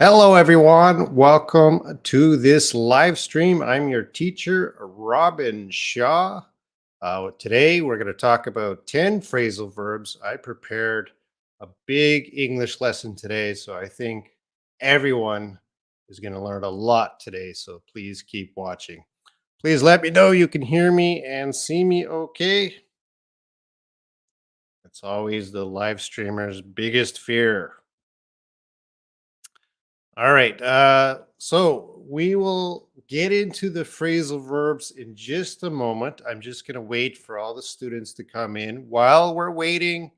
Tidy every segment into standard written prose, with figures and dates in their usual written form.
Hello, everyone. Welcome to this live stream. I'm your teacher, Robin Shaw. Today, we're going to talk about 10 phrasal verbs. I prepared a big English lesson today, so I think everyone is going to learn a lot today. So please keep watching. Please let me know you can hear me and see me okay. It's always the live streamer's biggest fear. All right. So we will get into the phrasal verbs in just a moment. I'm just going to wait for all the students to come in. While we're waiting,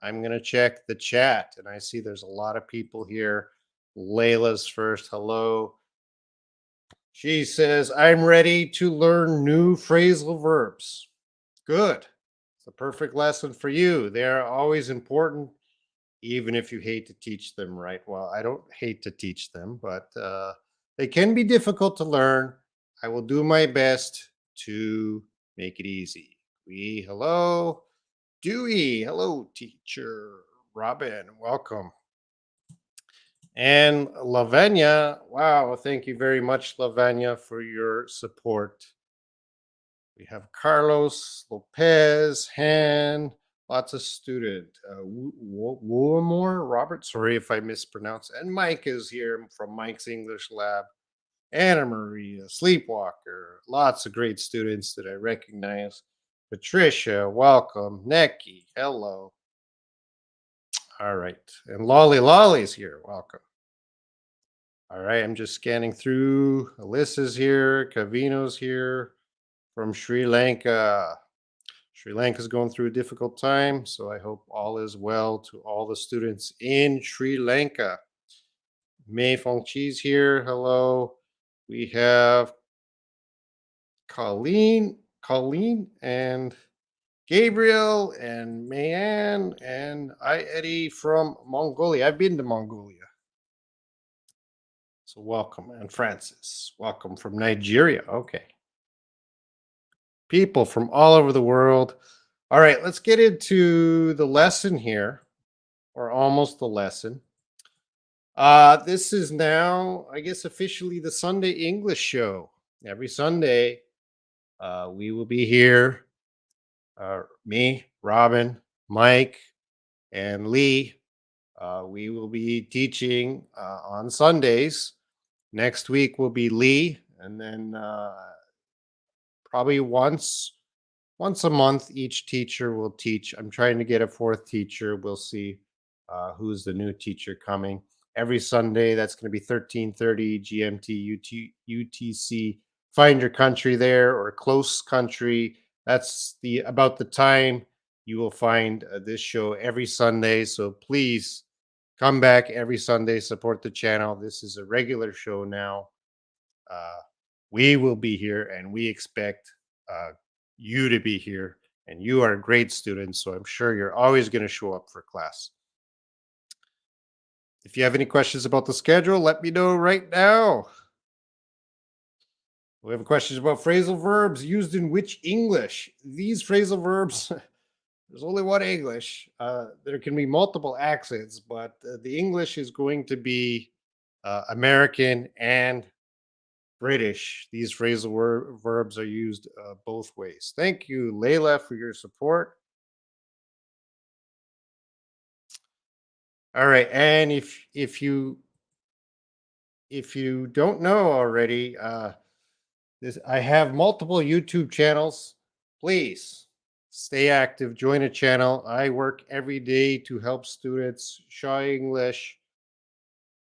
I'm going to check the chat. And I see there's a lot of people here. Layla's first. Hello. She says, I'm ready to learn new phrasal verbs. Good. It's a perfect lesson for you. They're always important even if you hate to teach them, right? Well, I don't hate to teach them, but they can be difficult to learn. I will do my best to make it easy. Hello. Dewey, hello, teacher. Robin, welcome. And Lavanya, wow, thank you very much, Lavanya, for your support. We have Carlos, Lopez, Han, lots of student. Woolmore, Robert, sorry if I mispronounce. And Mike is here from Mike's English Lab. Anna Maria, Sleepwalker, lots of great students that I recognize. Patricia, welcome. Neki, hello. All right. And Lolly's here. Welcome. All right. I'm just scanning through. Alyssa's here. Kavino's here from Sri Lanka. Sri Lanka is going through a difficult time, so I hope all is well to all the students in Sri Lanka. Mei Fengqi's here. Hello. We have Colleen and Gabriel and Mayan and Eddie from Mongolia. I've been to Mongolia. So welcome. And Francis, welcome from Nigeria. Okay. People from all over the world. All right, let's get into the lesson here, or almost the lesson. This is now, I guess, officially the Sunday English show. Every Sunday, we will be here. Me, Robin, Mike, and Lee. We will be teaching on Sundays. Next week will be Lee, and then probably once a month, each teacher will teach. I'm trying to get a fourth teacher. We'll see who's the new teacher coming. Every Sunday, that's going to be 13:30 GMT UTC. Find your country there or close country. That's about the time you will find this show every Sunday. So please come back every Sunday, support the channel. This is a regular show now. We will be here and we expect you to be here. And you are a great student, so I'm sure you're always going to show up for class. If you have any questions about the schedule, let me know right now. We have questions about phrasal verbs used in which English. These phrasal verbs, there's only one English. There can be multiple accents, but the English is going to be American and British. These phrasal verbs are used both ways. Thank you, Layla, for your support. All right, and if you don't know already, I have multiple YouTube channels. Please stay active, join a channel. I work every day to help students. Shaw English.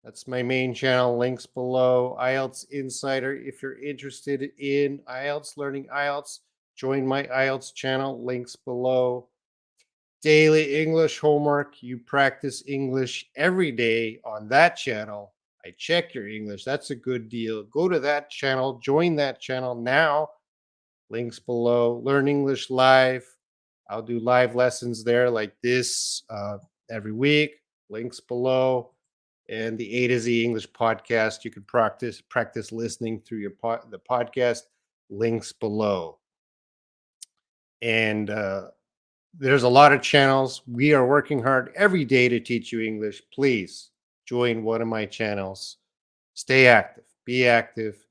That's my main channel. Links below. IELTS Insider. If you're interested in IELTS, learning IELTS, join my IELTS channel. Links below. Daily English homework. You practice English every day on that channel. I check your English. That's a good deal. Go to that channel. Join that channel now. Links below. Learn English live. I'll do live lessons there like this every week. Links below. And the A to Z English podcast. You can practice listening through the podcast. Links below. And there's a lot of channels. We are working hard every day to teach you English. Please join one of my channels. Stay active, be active.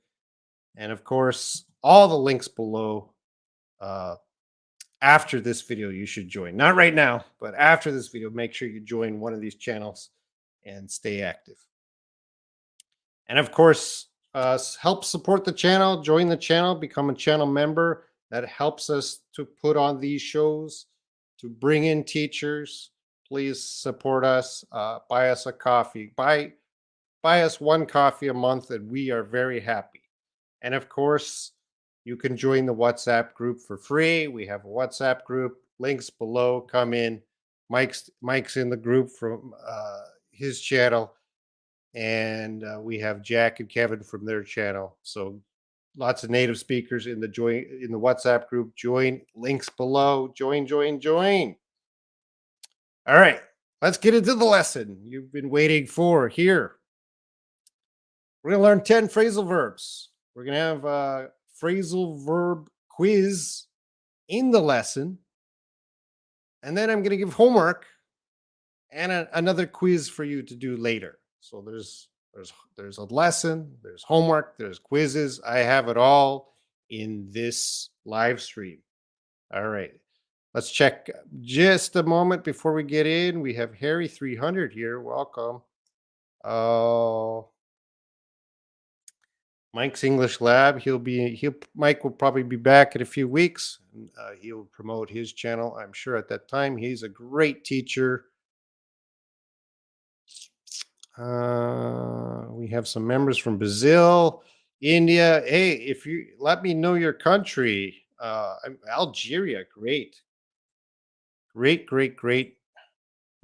And of course, all the links below. Uh, After this video, you should join. Not right now, but after this video, make sure you join one of these channels and stay active. And of course, help support the channel, join the channel, become a channel member. That helps us to put on these shows, to bring in teachers. Please support us, buy us a coffee, buy us one coffee a month, and we are very happy. And of course, you can join the WhatsApp group for free. We have a WhatsApp group, links below. Come in. Mike's in the group from his channel, and we have Jack and Kevin from their channel. So lots of native speakers in the WhatsApp group. Join, links below. Join, join, join. All right, let's get into the lesson you've been waiting for here. We're going to learn 10 phrasal verbs. We're going to have a phrasal verb quiz in the lesson. And then I'm going to give homework and another quiz for you to do later. So there's a lesson, there's homework, there's quizzes. I have it all in this live stream. All right. Let's check just a moment before we get in. We have Harry 300 here. Welcome. Mike's English Lab. Mike will probably be back in a few weeks. He'll promote his channel, I'm sure, at that time. He's a great teacher. We have some members from Brazil, India. Hey, if you let me know your country. Algeria, great. Great.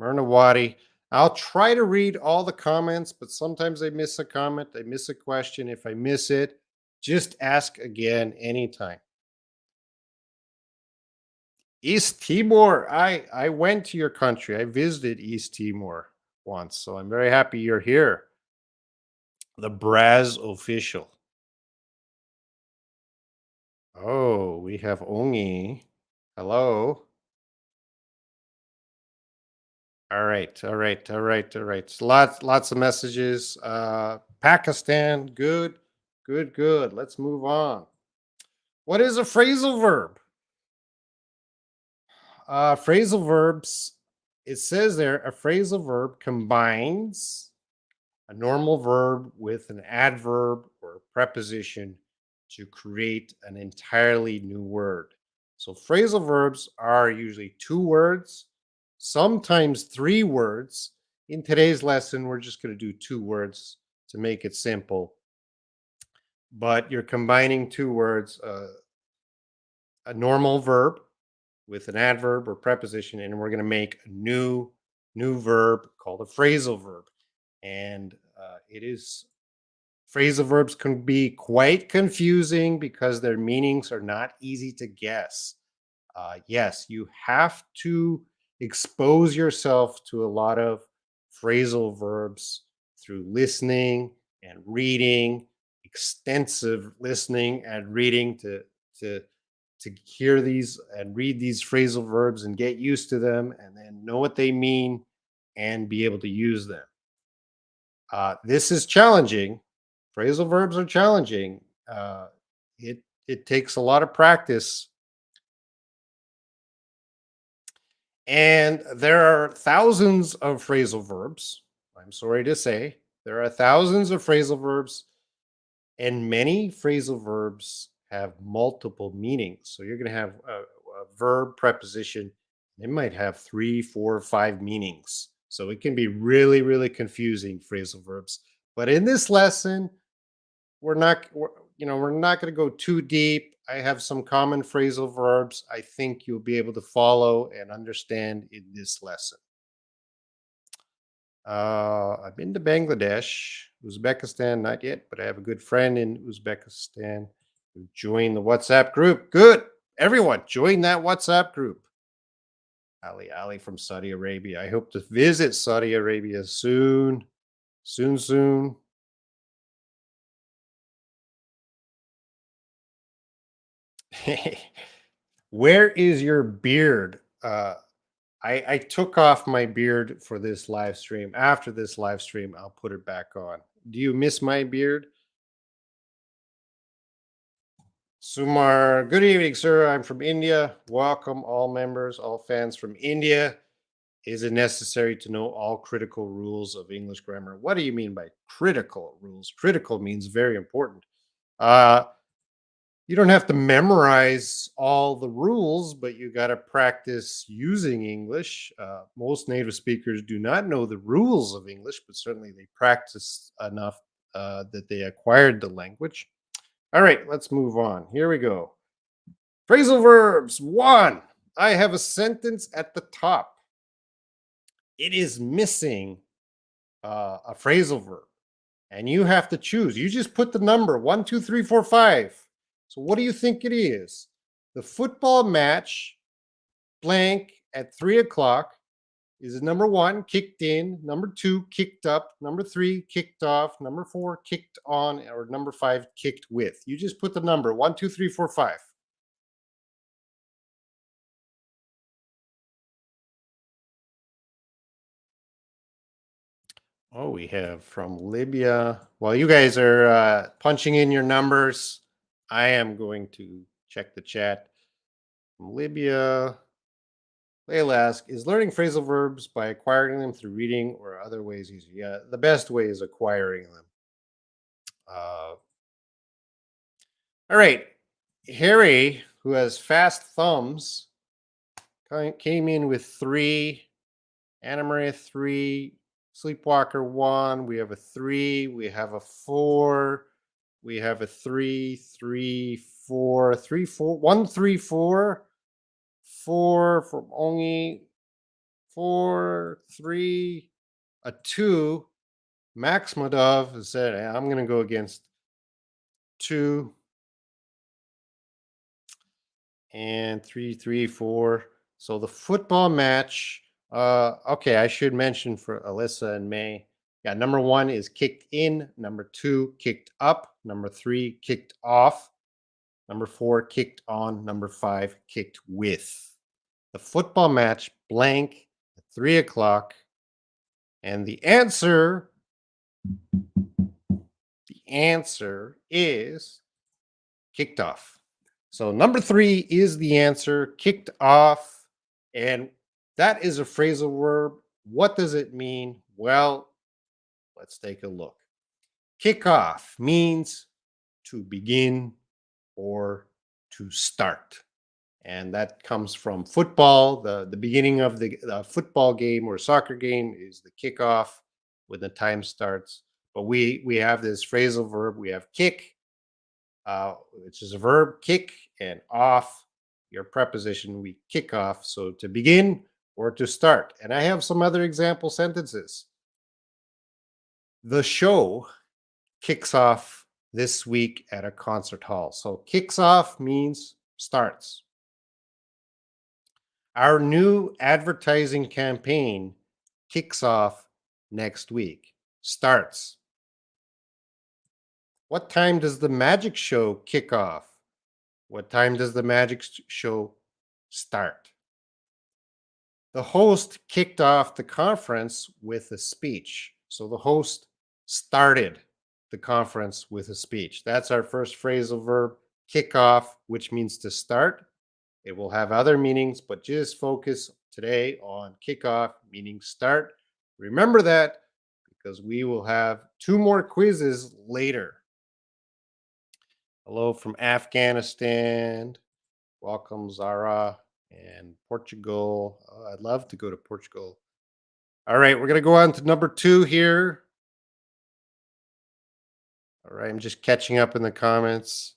Mernawati. I'll try to read all the comments, but sometimes I miss a comment. I miss a question. If I miss it, just ask again anytime. East Timor. I went to your country. I visited East Timor once, so I'm very happy you're here. The Braz official. Oh, we have Ongi. Hello. All right. Lots of messages. Pakistan, good. Let's move on. What is a phrasal verb? Phrasal verbs, it says there, a phrasal verb combines a normal verb with an adverb or a preposition to create an entirely new word. So phrasal verbs are usually 2 words, sometimes 3 words. In today's lesson, we're just going to do 2 words to make it simple. But you're combining 2 words, a normal verb with an adverb or preposition, and we're going to make a new verb called a phrasal verb. And phrasal verbs can be quite confusing because their meanings are not easy to guess. Yes, you have to expose yourself to a lot of phrasal verbs through listening and reading, extensive listening and reading to hear these and read these phrasal verbs and get used to them and then know what they mean and be able to use them. This is challenging. Phrasal verbs are challenging. It takes a lot of practice. And there are thousands of phrasal verbs. I'm sorry to say. There are thousands of phrasal verbs, and many phrasal verbs have multiple meanings. So you're going to have a verb preposition. It might have 3, 4, 5 meanings. So it can be really confusing, phrasal verbs. But in this lesson, we're not going to go too deep. I have some common phrasal verbs I think you'll be able to follow and understand in this lesson. I've been to Bangladesh, Uzbekistan, not yet, but I have a good friend in Uzbekistan who joined the WhatsApp group. Good. Everyone, join that WhatsApp group. Ali from Saudi Arabia. I hope to visit Saudi Arabia soon. Soon. Where is your beard? I took off my beard for this live stream. After this live stream, I'll put it back on. Do you miss my beard? Sumar, good evening, sir. I'm from India. Welcome, all members, all fans from India. Is it necessary to know all critical rules of English grammar? What do you mean by critical rules? Critical means very important. Uh, you don't have to memorize all the rules, but you got to practice using English. Most native speakers do not know the rules of English, but certainly they practice enough that they acquired the language. All right, let's move on. Here we go. Phrasal verbs. 1. I have a sentence at the top. It is missing a phrasal verb, and you have to choose. You just put the number 1, 2, 3, 4, 5. So what do you think it is? The football match blank at 3 o'clock is number 1, kicked in, number 2, kicked up, number 3, kicked off, number 4, kicked on, or number 5, kicked with. You just put the number 1, 2, 3, 4, 5. Oh, we have from Libya. While you guys are punching in your numbers, I am going to check the chat. From Libya, Layla asks, is learning phrasal verbs by acquiring them through reading or other ways easier? Yeah, the best way is acquiring them. All right. Harry, who has fast thumbs, came in with 3. Anna Maria 3. Sleepwalker 1. We have a 3. We have a 4. We have a 3, 3, 4, 3, 4, 1, 3, 4. 4 from only 4, 3, a 2. Max Madov said, I'm going to go against 2 and 3, 3, 4. So the football match. Okay, I should mention for Alyssa and May. Yeah, number 1 is kicked in. Number 2, kicked up. Number 3, kicked off. Number 4, kicked on. Number 5, kicked with. The football match blank at 3 o'clock. And the answer is kicked off. So number 3 is the answer, kicked off. And that is a phrasal verb. What does it mean? Well, let's take a look. Kick off means to begin or to start. And that comes from football. The beginning of the football game or soccer game is the kickoff when the time starts. But we have this phrasal verb. We have kick, which is a verb, kick, and off, your preposition. We kick off. So to begin or to start. And I have some other example sentences. The show kicks off this week at a concert hall. So kicks off means starts. Our new advertising campaign kicks off next week. Starts. What time does the magic show kick off? What time does the magic show start? The host kicked off the conference with a speech. So the host started the conference with a speech. That's our first phrasal verb, kick off, which means to start. It will have other meanings, but just focus today on kickoff, meaning start. Remember that because we will have 2 more quizzes later. Hello from Afghanistan. Welcome, Zara, and Portugal. Oh, I'd love to go to Portugal. All right, we're going to go on to number 2 here. All right, I'm just catching up in the comments.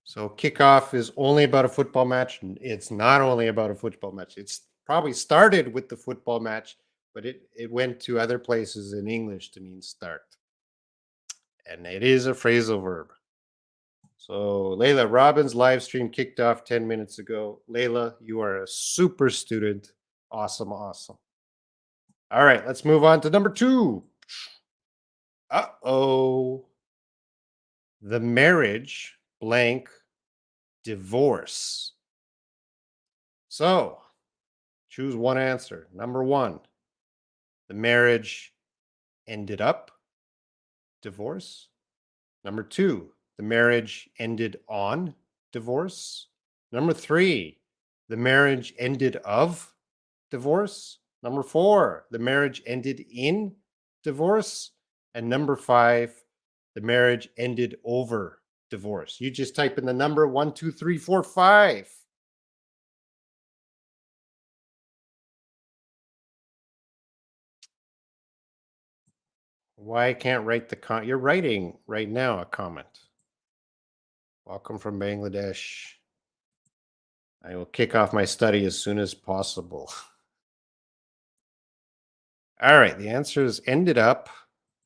So kickoff is only about a football match. It's not only about a football match. It's probably started with the football match, but it went to other places in English to mean start. And it is a phrasal verb. So Layla, Robin's live stream kicked off 10 minutes ago. Layla, you are a super student. Awesome, awesome. All right, let's move on to number 2. Uh-oh. The marriage blank divorce. So choose one answer. Number one, the marriage ended up divorce. Number two, the marriage ended on divorce. Number three, the marriage ended of divorce. Number four, the marriage ended in divorce. And number five, the marriage ended over divorce. You just type in the number 1, 2, 3, 4, 5. Why I can't write the You're writing right now a comment. Welcome from Bangladesh. I will kick off my study as soon as possible. All right, the answer is ended up,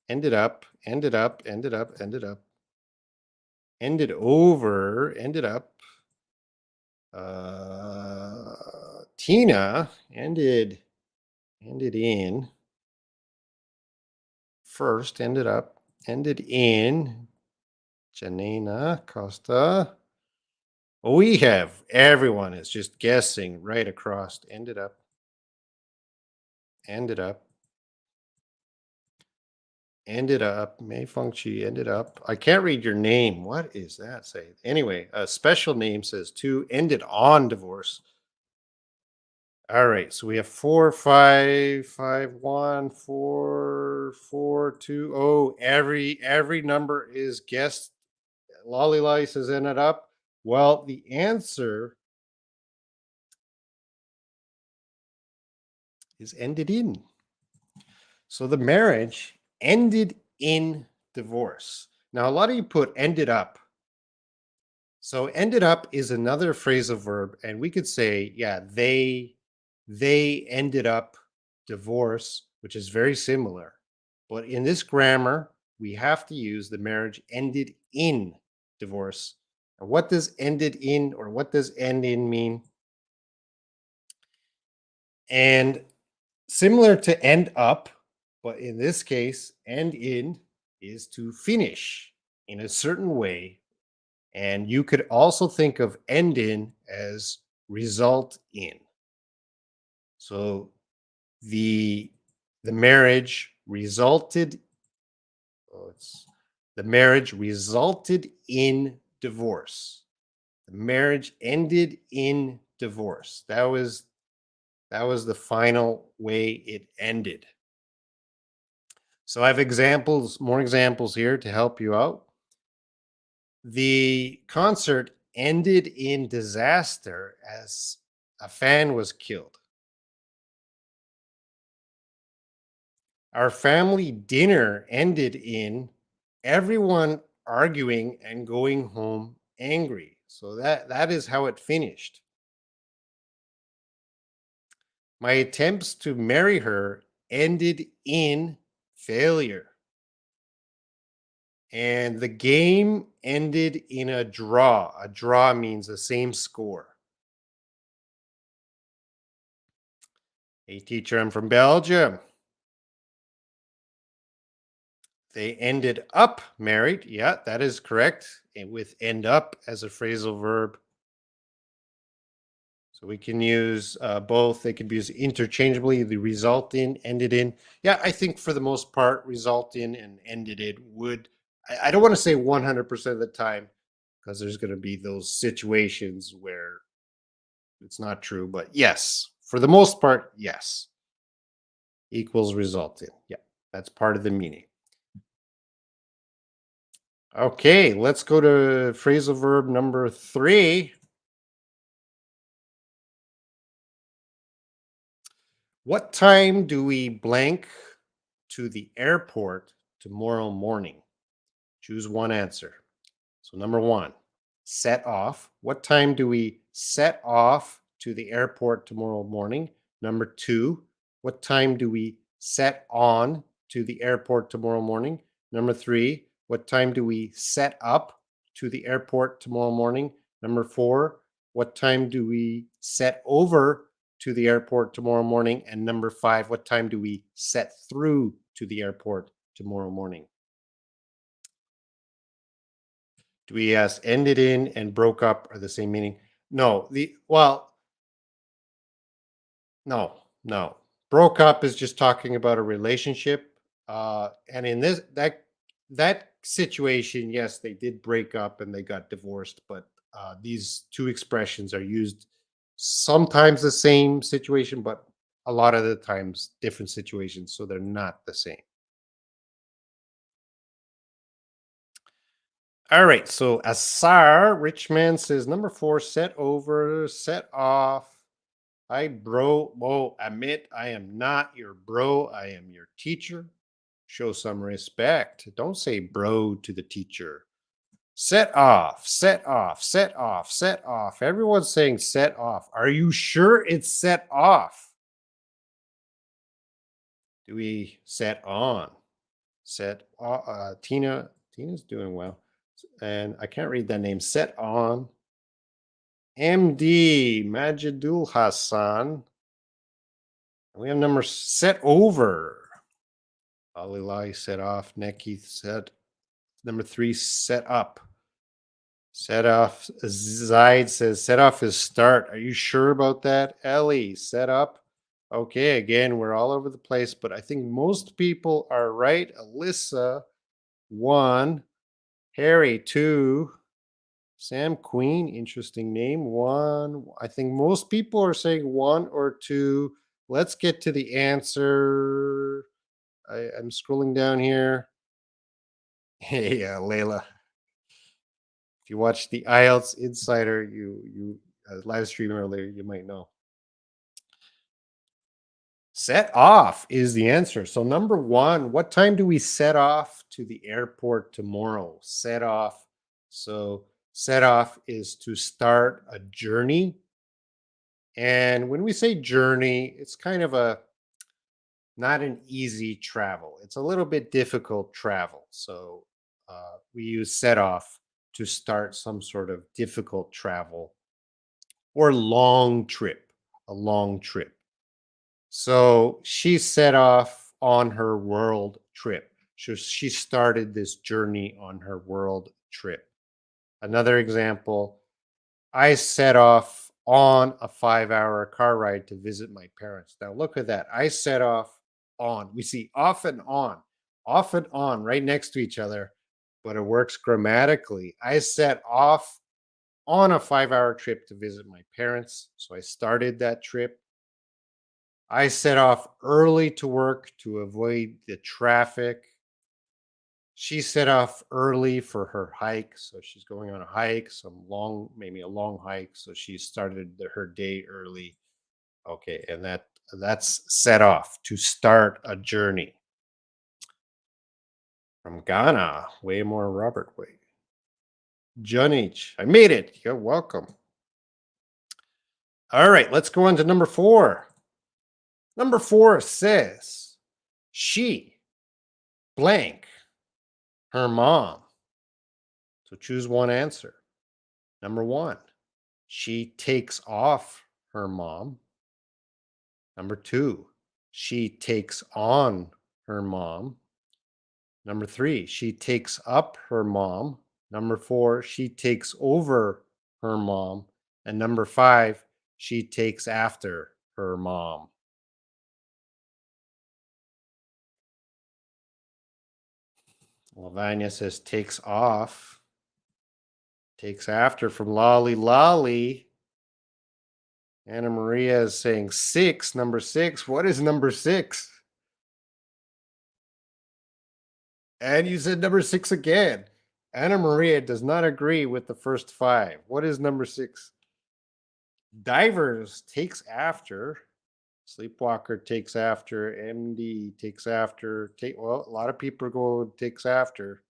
ended up, ended up, ended up, ended up, ended over, ended up. Tina ended in first, ended up, ended in. Janina Costa. We have everyone is just guessing right across. Ended up, ended up, ended up. Mei Feng Chi ended up. I can't read your name. What is that say? Anyway, a special name says two ended on divorce. All right, so we have 4, 5, 5, 1, 4, 4, 2. Oh, every number is guessed. Lolly Lice has ended up. Well, the answer is ended in. So the marriage ended in divorce. Now, a lot of you put ended up. So ended up is another phrasal verb, and we could say, yeah, they ended up divorce, which is very similar. But in this grammar, we have to use the marriage ended in divorce. And what does ended in or what does end in mean? And similar to end up, but in this case, end in is to finish in a certain way. And you could also think of end in as result in. So the marriage resulted the marriage resulted in divorce. The marriage ended in divorce. That was the final way it ended. So I have more examples here to help you out. The concert ended in disaster as a fan was killed. Our family dinner ended in everyone arguing and going home angry. So that is how it finished. My attempts to marry her ended in failure. And the game ended in a draw. A draw means the same score. Hey, teacher, I'm from Belgium. They ended up married. Yeah, that is correct. And with end up as a phrasal verb. So we can use both. They can be used interchangeably. The result in, ended in. Yeah, I think for the most part, result in and ended in would. I don't want to say 100% of the time because there's going to be those situations where it's not true. But yes, for the most part, yes. Equals result in. Yeah, that's part of the meaning. Okay, let's go to phrasal verb number 3. What time do we blank to the airport tomorrow morning? Choose one answer. So, number one, set off. What time do we set off to the airport tomorrow morning? Number two, what time do we set on to the airport tomorrow morning? Number three, what time do we set up to the airport tomorrow morning? Number four, what time do we set over to the airport tomorrow morning? And number five, what time do we set through to the airport tomorrow morning? Do we ask ended in and broke up are the same meaning? No. No. Broke up is just talking about a relationship. And in that situation, yes, they did break up and they got divorced, but these two expressions are used sometimes the same situation, but a lot of the times different situations, so they're not the same. All right, so Asar, rich man says number four, set over, set off. Hi, bro. Whoa, admit I am not your bro. I am your teacher. Show some respect. Don't say bro to the teacher. Set off, set off, set off, set off. Everyone's saying set off. Are you sure it's set off? Do we set on? Tina's doing well. And I can't read that name. Set on. MD, Majidul Hassan. We have number set over. Alilai set off. Neki set. Number three, set up. Set off. Zaid says set off is start. Are you sure about that? Ellie, set up. Okay, again, we're all over the place, but I think most people are right. Alyssa, one. Harry, two. Sam Queen, interesting name. One. I think most people are saying one or two. Let's get to the answer. I'm scrolling down here. Hey, Layla. If you watch the IELTS Insider, you live stream earlier, you might know. Set off is the answer. So number one, what time do we set off to the airport tomorrow? Set off. So set off is to start a journey. And when we say journey, it's kind of a not an easy travel. It's a little bit difficult travel. So we use set off to start some sort of difficult travel or long trip, a long trip. So she set off on her world trip. So she started this journey on her world trip. Another example, I set off on a 5-hour car ride to visit my parents. Now look at that. I set off on. We see off and on right next to each other, but it works grammatically. I set off on a 5-hour trip to visit my parents. So I started that trip. I set off early to work to avoid the traffic. She set off early for her hike. So she's going on a hike, maybe a long hike. So she started her day early. Okay. And that's set off to start a journey. From Ghana, way more Robert way. Junich, I made it. You're welcome. All right, let's go on to number four. Number four says, she blank her mom. So choose one answer. Number one, she takes off her mom. Number two, she takes on her mom. Number three, she takes up her mom. Number four, she takes over her mom. And number five, she takes after her mom. Lavanya says takes off. Takes after from Lolly Lolly. Anna Maria is saying six, number six. What is number six? And you said number six again. Anna Maria does not agree with the first five. What is number six? Divers takes after. Sleepwalker takes after. MD takes after. Well, a lot of people go takes after.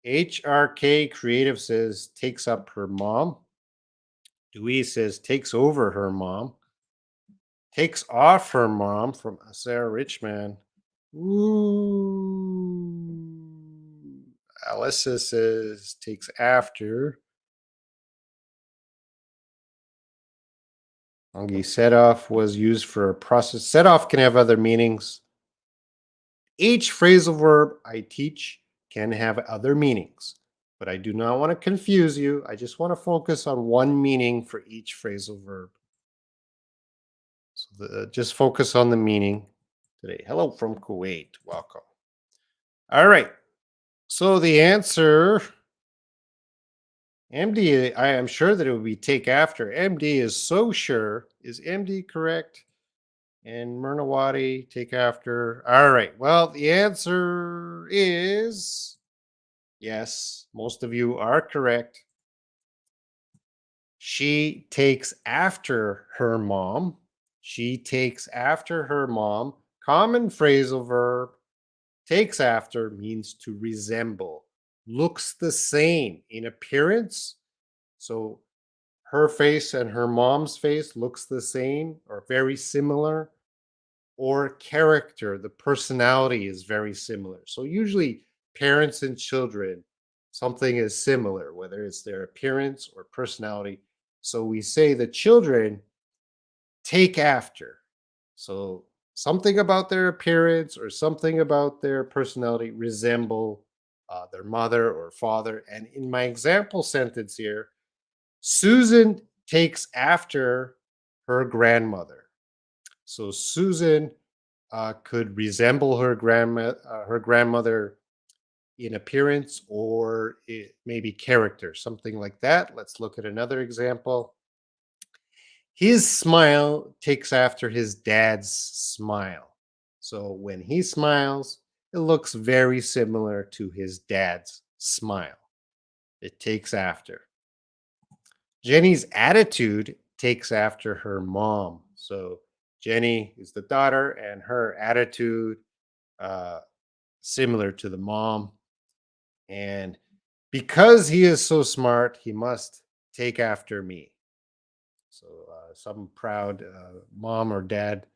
HRK Creative says takes up her mom. Dewey says takes over her mom. Takes off her mom from Sarah Richman. Ooh. Alyssa says takes after. Angi set off was used for a process. Set off can have other meanings. Each phrasal verb I teach can have other meanings. but I do not want to confuse you. I just want to focus on one meaning for each phrasal verb. So just focus on the meaning today. Hello from Kuwait. Welcome. All right. So the answer, MD, I am sure that it would be take after. MD is so sure. Is MD correct? And Mernawati, take after. All right. Well, the answer is yes. Most of you are correct. She takes after her mom. She takes after her mom. Common phrasal verb. Takes after means to resemble. Looks the same in appearance. So her face and her mom's face looks the same or very similar. Or character, the personality is very similar. So usually parents and children, something is similar, whether it's their appearance or personality. So we say the children take after. So something about their appearance or something about their personality resemble their mother or father. And in my example sentence here, Susan takes after her grandmother. So Susan could resemble her grandmother in appearance or maybe character, something like that. Let's look at another example. His smile takes after his dad's smile. So when he smiles, it looks very similar to his dad's smile. It takes after. Jenny's attitude takes after her mom. So Jenny is the daughter, and her attitude uh, similar to the mom. And because he is so smart, he must take after me. So some proud mom or dad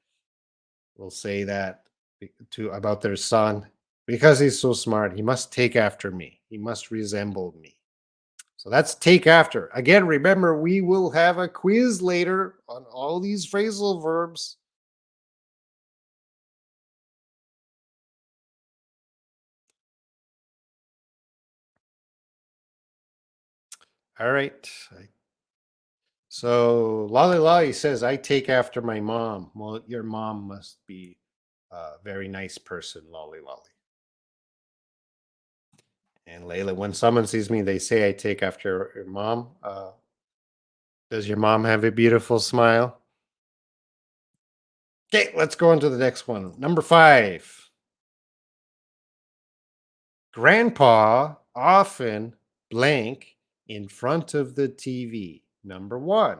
will say that to about their son. Because he's so smart, he must take after me. He must resemble me. So that's take after. Again, remember, we will have a quiz later on all these phrasal verbs. All right. So Lolly Lolly says, I take after my mom. Well, your mom must be a very nice person, Lolly Lolly. And Layla, when someone sees me, they say I take after your mom. Does your mom have a beautiful smile? Okay, let's go on to the next one. Number 5. Grandpa often blank in front of the TV. Number 1.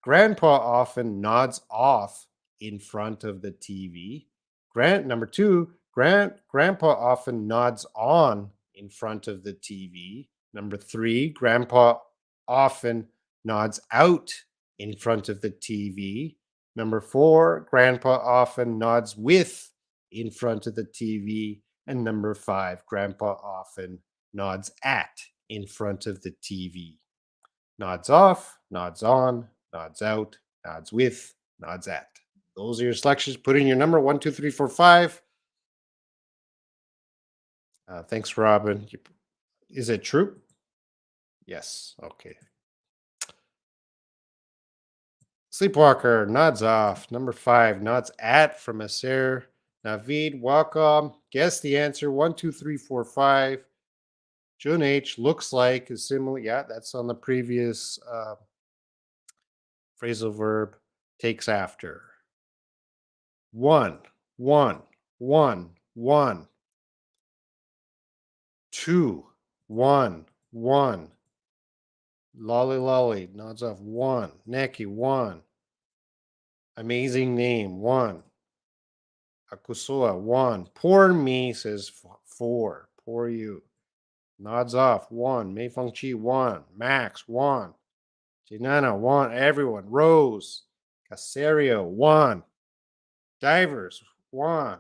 Grandpa often nods off in front of the TV. Number 2. Grandpa often nods on in front of the TV. Number 3. Grandpa often nods out in front of the TV. Number 4. Grandpa often nods with in front of the TV. And number 5, Grandpa often nods at in front of the TV. Nods off, nods on, nods out, nods with, nods at. Those are your selections. Put in your number 1, 2, 3, 4, 5. Thanks, Robin. Is it true? Yes. Okay. Sleepwalker nods off. Number 5, nods at from Aser. Navid, welcome. Guess the answer 1, 2, 3, 4, 5. June H looks like is similar. Yeah, that's on the previous phrasal verb. Takes after. One, one, one, one. Two, one, one. Lolly lolly nods off. One. Neki, one. Amazing name. One. Akusua, one. Poor me says 4. Poor you. Nods off. 1. Mei Feng Chi, 1. Max, 1. Jinana, 1. Everyone. Rose. Casario, 1. Divers, 1.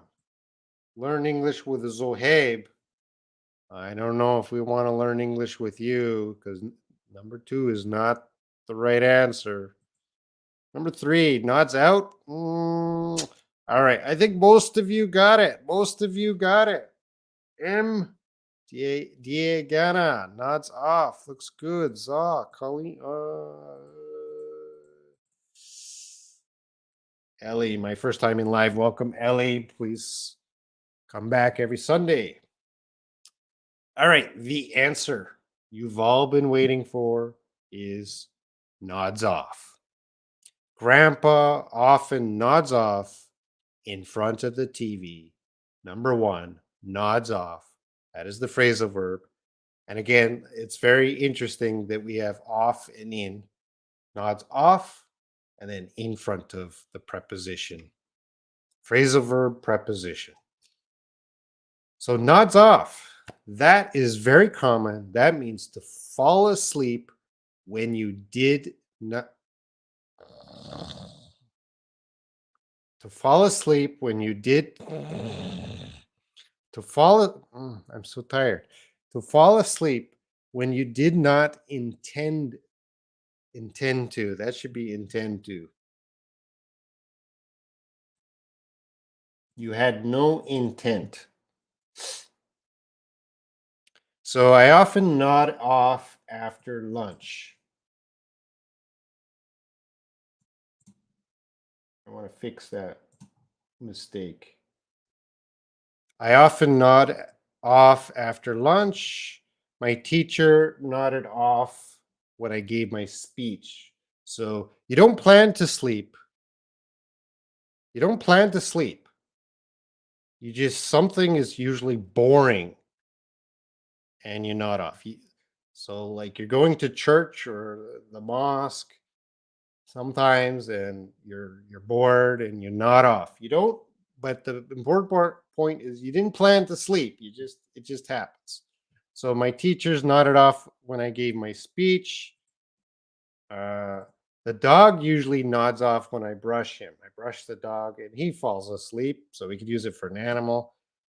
Learn English with Zohaib. I don't know if we want to learn English with you because number 2 is not the right answer. Number 3, nods out. All right. I think most of you got it. Most of you got it. MD Diegana nods off. Looks good. Zaw, Colleen. Ellie, my first time in live. Welcome, Ellie. Please come back every Sunday. All right. The answer you've all been waiting for is nods off. Grandpa often nods off in front of the TV. Number one, nods off. That is the phrasal verb. And again, it's very interesting that we have off and in, nods off, and then in front of the preposition. Phrasal verb preposition. So nods off. That is very common. That means to fall asleep when you did not. To fall asleep when you did. To fall. I'm so tired. To fall asleep when you did not intend to. That should be intend to. You had no intent. So I often nod off after lunch. I want to fix that mistake. I often nod off after lunch. My teacher nodded off when I gave my speech. So you don't plan to sleep. You don't plan to sleep. You just, something is usually boring and you nod off. So, like, you're going to church or the mosque sometimes and you're bored and you nod off. You don't, but the important point is you didn't plan to sleep. It just happens. So my teachers nodded off when I gave my speech. The dog usually nods off when I brush him. I brush the dog and he falls asleep, so we could use it for an animal.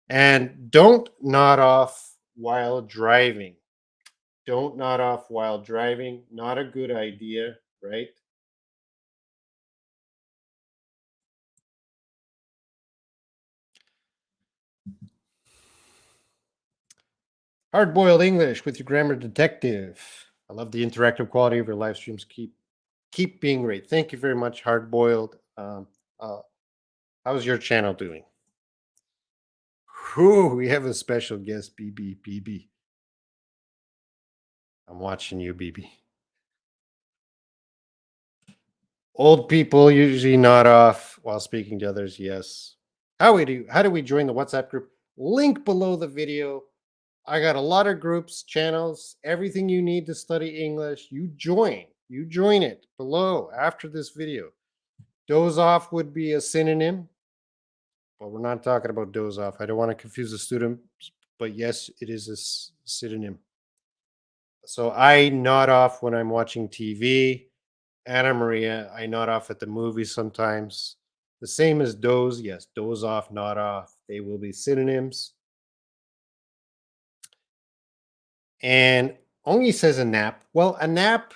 And don't nod off while driving. Don't nod off while driving. Not a good idea, right? Hard-boiled English with your grammar detective. I love the interactive quality of your live streams. Keep being great. Thank you very much, Hard-boiled. Uh, how's your channel doing? Whew, we have a special guest, BB. I'm watching you, BB. Old people usually nod off while speaking to others. Yes. How do we join the WhatsApp group? Link below the video. I got a lot of groups, channels, everything you need to study English. You join. You join it below after this video. Doze off would be a synonym, but we're not talking about doze off. I don't want to confuse the student, but yes, it is a synonym. So I nod off when I'm watching TV. Anna Maria, I nod off at the movies sometimes. The same as doze. Yes, doze off, nod off. They will be synonyms. And only says a nap. Well, a nap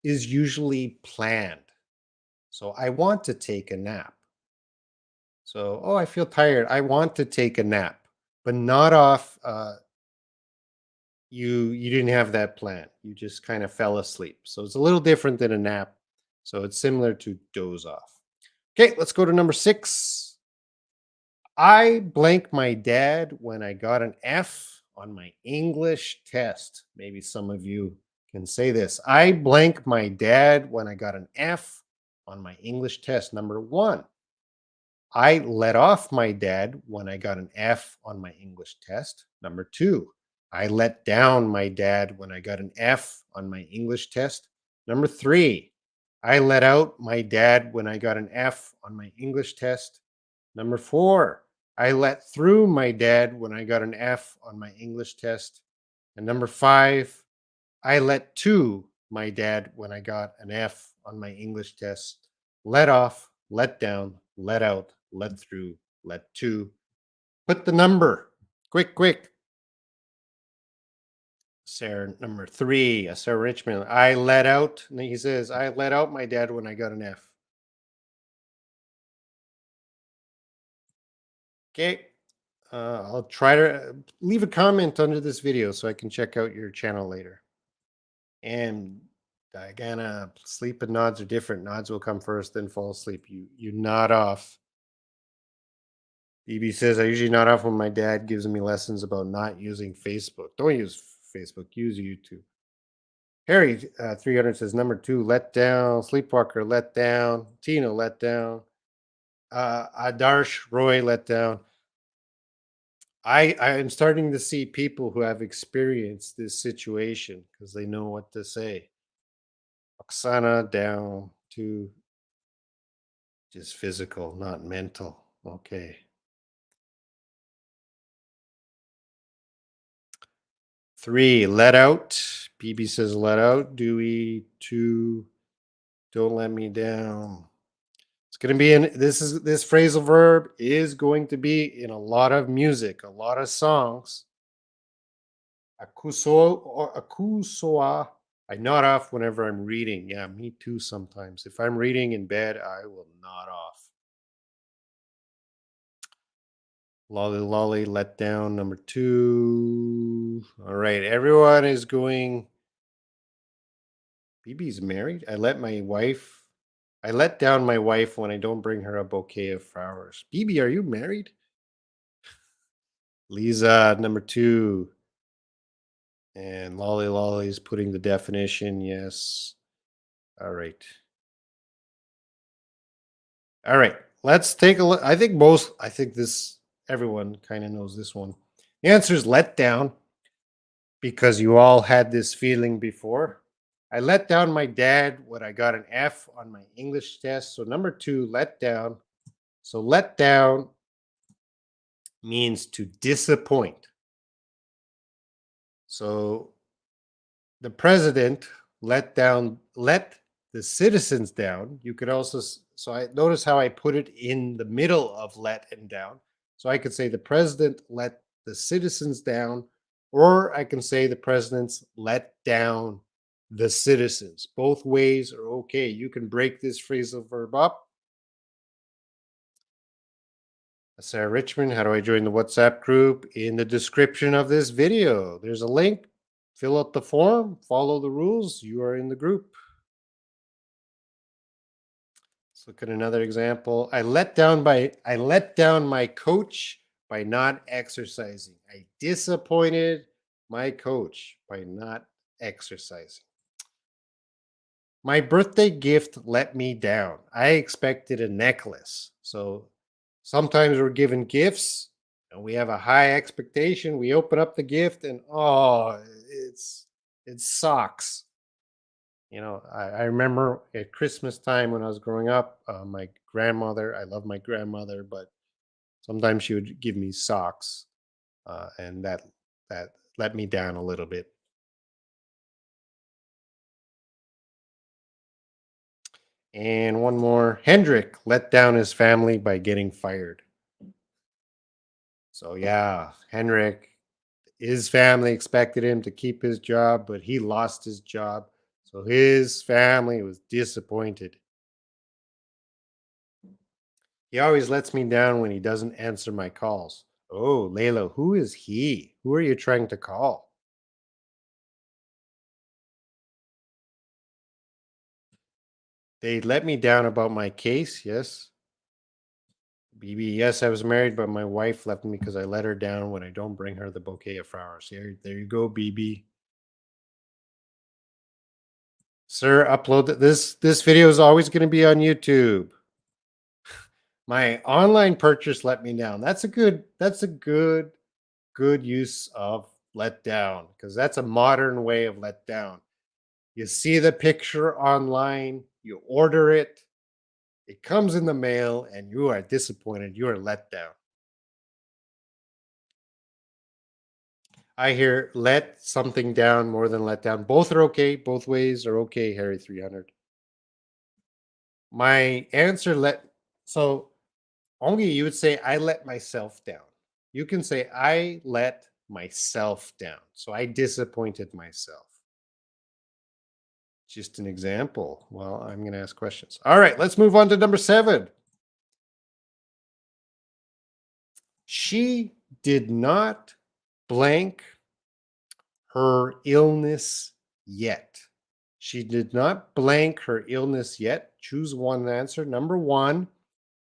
is usually planned. So I want to take a nap. So, oh, I feel tired. I want to take a nap, but nod off. You didn't have that plan. You just kind of fell asleep. So it's a little different than a nap. So it's similar to doze off. Okay, let's go to number 6. I blank my dad when I got an F on my English test. Maybe some of you can say this. I blank my dad when I got an F on my English test. Number 1. I let off my dad when I got an F on my English test. Number 2. I let down my dad when I got an F on my English test. Number 3. I let out my dad when I got an F on my English test. Number 4. I let through my dad when I got an F on my English test. And number 5. I let to my dad when I got an F on my English test. Let off, let down, let out, let through, let to. Put the number. Quick. Sarah, number 3, Sarah Richmond. I let out, and he says, I let out my dad when I got an F. Okay. I'll try to leave a comment under this video so I can check out your channel later. And Diana, sleep and nods are different. Nods will come first, then fall asleep. You nod off. BB says I usually nod off when my dad gives me lessons about not using Facebook. Don't use Facebook. Use YouTube. Harry 300 says number 2, let down. Sleepwalker, let down. Tino, let down. Adarsh Roy, let down. I am starting to see people who have experienced this situation because they know what to say. Oksana down to just physical, not mental. Okay. 3, let out. BB says let out. Dewey 2, don't let me down. It's going to be in this phrasal verb is going to be in a lot of music, a lot of songs. Akuso or akusoa. I nod off whenever I'm reading. Yeah, me too sometimes. If I'm reading in bed, I will nod off. Lolly lolly let down number 2. All right, everyone is going. BB's married. I let down my wife when I don't bring her a bouquet of flowers. BB, are you married? Lisa number 2. And Lolly Lolly is putting the definition. Yes. All right. All right. Let's take a look. I think everyone kind of knows this one. The answer is let down because you all had this feeling before. I let down my dad when I got an F on my English test. So number 2, let down. So let down means to disappoint. So the president let the citizens down. You could also, so I notice how I put it in the middle of let and down. So I could say the president let the citizens down, or I can say the president's let down the citizens. Both ways are okay. You can break this phrasal verb up. Sarah Richmond, how do I join the WhatsApp group? In the description of this video, there's a link. Fill out the form, follow the rules. You are in the group. Let's look at another example. I let down my coach by not exercising. I disappointed my coach by not exercising. My birthday gift let me down. I expected a necklace. So sometimes we're given gifts and we have a high expectation. We open up the gift and it's socks. You know, I remember at Christmas time when I was growing up, my grandmother, I love my grandmother, but sometimes she would give me socks, and that let me down a little bit. And one more, Hendrik let down his family by getting fired. So yeah, Henrik, his family expected him to keep his job, but he lost his job. So his family was disappointed. He always lets me down when he doesn't answer my calls. Oh, Layla, who is he? Who are you trying to call? They let me down about my case, yes. BB, yes, I was married, but my wife left me because I let her down when I don't bring her the bouquet of flowers. There you go, BB. Sir, upload this video is always going to be on YouTube. My online purchase let me down. That's a good use of let down because that's a modern way of let down. You see the picture online, you order it, it comes in the mail, and you are disappointed. You are let down. I hear let something down more than let down. Both are okay. Both ways are okay, Harry 300. My answer so only you would say I let myself down. You can say I let myself down. So I disappointed myself. Just an example. Well, I'm going to ask questions. All right, let's move on to number 7. She did not blank her illness yet. She did not blank her illness yet. Choose one answer. Number one,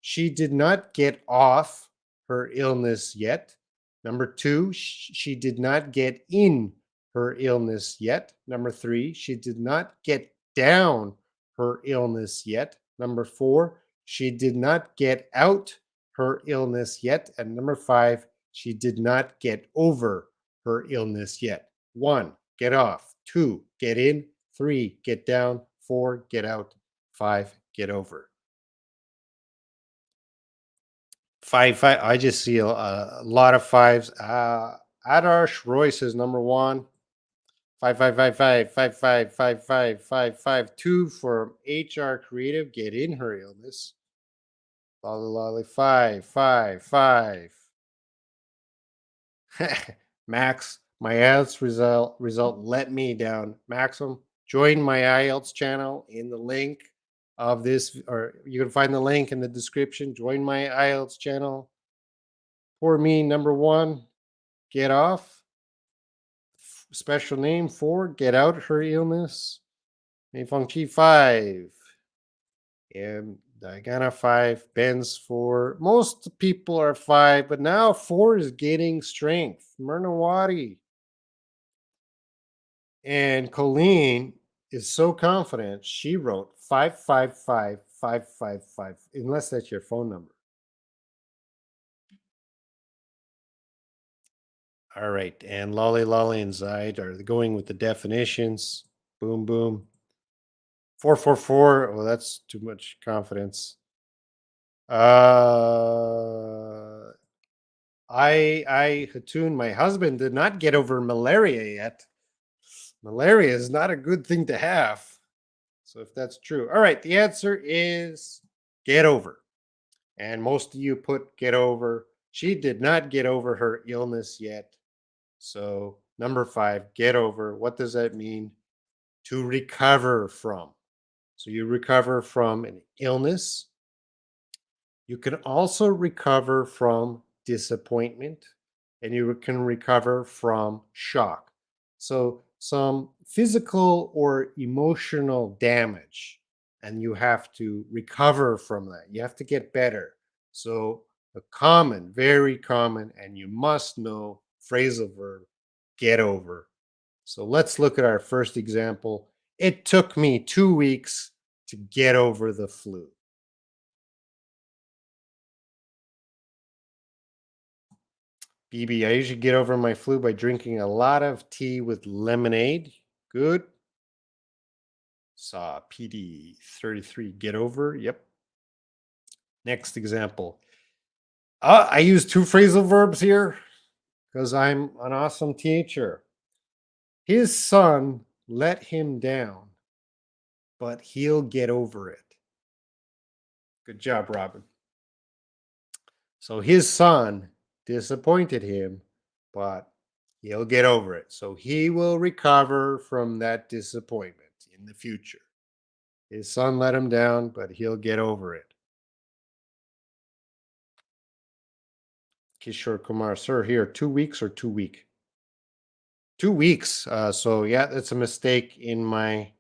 she did not get off her illness yet. Number two, she did not get in her illness yet. Number three, she did not get down her illness yet. Number four, she did not get out her illness yet. And number five, she did not get over her illness yet. One, get off. Two, get in. Three, get down. Four, get out. Five, get over. Five. I just see a lot of fives. Adarsh Royce is number one. Five, five, five, five, five, five, five, five, five, five. Two for HR Creative. Get in her illness. Lolly, lolly. Five, five, five. Max, my IELTS result let me down. Maxim, join my IELTS channel in the link of this, or you can find the link in the description. Join my IELTS channel. For me, number one, get off. Special name for get out her illness. Mei Feng Chi 5. And Diagana 5. Ben's 4. Most people are 5, but now 4 is getting strength. Mernawati. And Colleen is so confident she wrote 555555, unless that's your phone number. All right, and Lolly Lolly and Zaid are going with the definitions. Boom boom. 444. Well, that's too much confidence. Hatun, my husband did not get over malaria yet. Malaria is not a good thing to have. So if that's true. All right, the answer is get over. And most of you put get over. She did not get over her illness yet. So number 5, get over. What does that mean? To recover from. So you recover from an illness. You can also recover from disappointment, and you can recover from shock. So some physical or emotional damage, and you have to recover from that. You have to get better. So a common, very common, and you must know phrasal verb, get over. So let's look at our first example. It took me 2 weeks to get over the flu. BB, I usually get over my flu by drinking a lot of tea with lemonade. Good. Saw PD 33, get over. Yep. Next example. I use 2 phrasal verbs here because I'm an awesome teacher. His son let him down, but he'll get over it. Good job, Robin. So his son disappointed him, but he'll get over it. So he will recover from that disappointment in the future. His son let him down, but he'll get over it. Kishore Kumar, sir, here, 2 weeks or 2 week? 2 weeks. So yeah, that's a mistake in my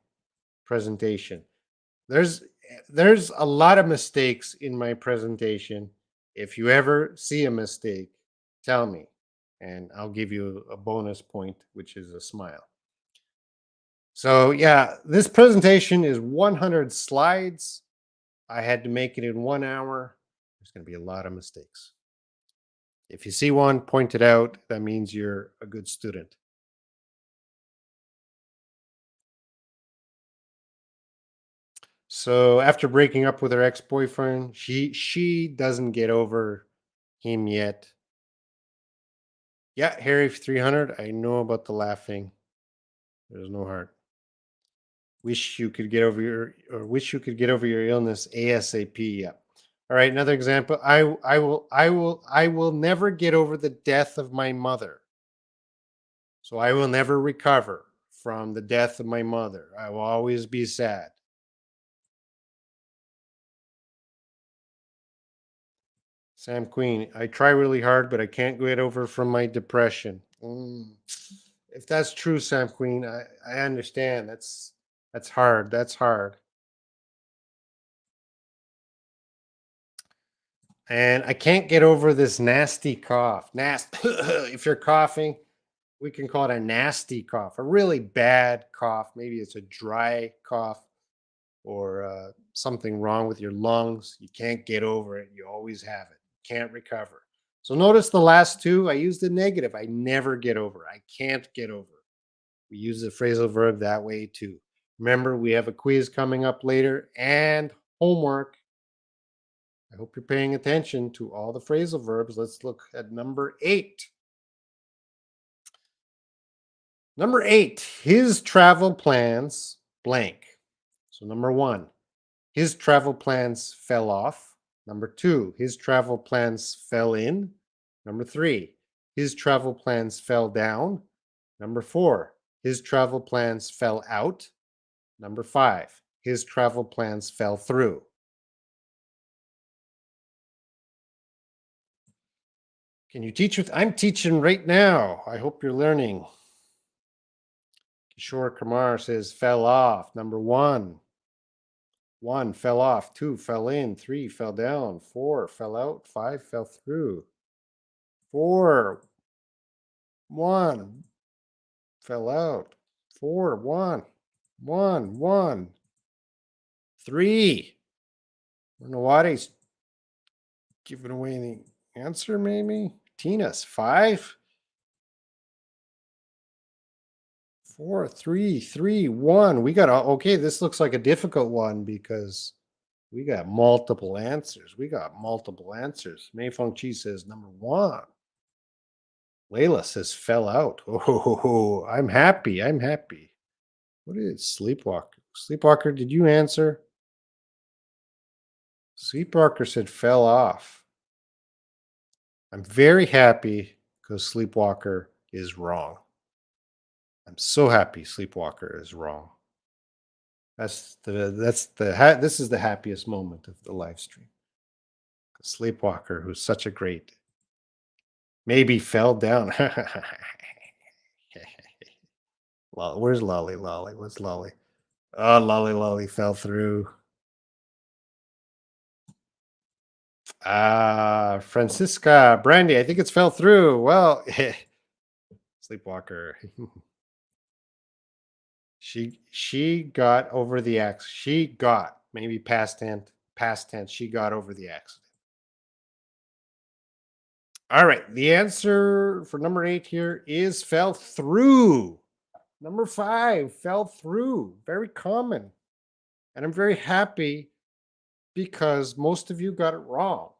presentation. There's a lot of mistakes in my presentation. If you ever see a mistake, tell me, and I'll give you a bonus point, which is a smile. So yeah, this presentation is 100 slides. I had to make it in 1 hour. There's going to be a lot of mistakes. If you see one, point it out. That means you're a good student. So after breaking up with her ex-boyfriend, she doesn't get over him yet. Yeah, Harry 300. I know about the laughing. There's no heart. Wish you could get over your illness ASAP. Yeah. All right, another example. I will never get over the death of my mother. So I will never recover from the death of my mother. I will always be sad. Sam Queen, I try really hard, but I can't get over from my depression. If that's true, Sam Queen, I understand. That's hard. That's hard. And I can't get over this nasty cough. If you're coughing, we can call it a nasty cough, a really bad cough. Maybe it's a dry cough or something wrong with your lungs. You can't get over it. You always have it. Can't recover. So notice the last two, I used the negative. I never get over. I can't get over. We use the phrasal verb that way too. Remember, we have a quiz coming up later and homework. I hope you're paying attention to all the phrasal verbs. Let's look at number 8. Number 8, his travel plans blank. So number 1, his travel plans fell off. Number 2, his travel plans fell in. Number 3, his travel plans fell down. Number 4, his travel plans fell out. Number 5, his travel plans fell through. Can you teach with? I'm teaching right now. I hope you're learning. Kishore Kumar says fell off. Number 1. 1 fell off. 2 fell in. 3 fell down. 4 fell out. 5 fell through. 4 1 fell out. 4 1 1 1 3. I don't know why he's giving away the answer. Maybe Tina's 5 4 3 3 1. We got okay. This looks like a difficult one because we got multiple answers. Mei Feng Chi says number 1. Layla says fell out. Oh, I'm happy. I'm happy. What is Sleepwalker? Sleepwalker, did you answer? Sleepwalker said fell off. I'm very happy because Sleepwalker is wrong. I'm so happy Sleepwalker is wrong. This is the happiest moment of the live stream. Sleepwalker, who's such a great, maybe fell down. Where's Lolly? Lolly, what's Lolly? Oh, Lolly fell through. Francisca, Brandy, I think it's fell through. Well, Sleepwalker. She got over the accident. She got, maybe past tense, she got over the accident. All right, the answer for number 8 here is fell through. Number 5, fell through. Very common. And I'm very happy because most of you got it wrong.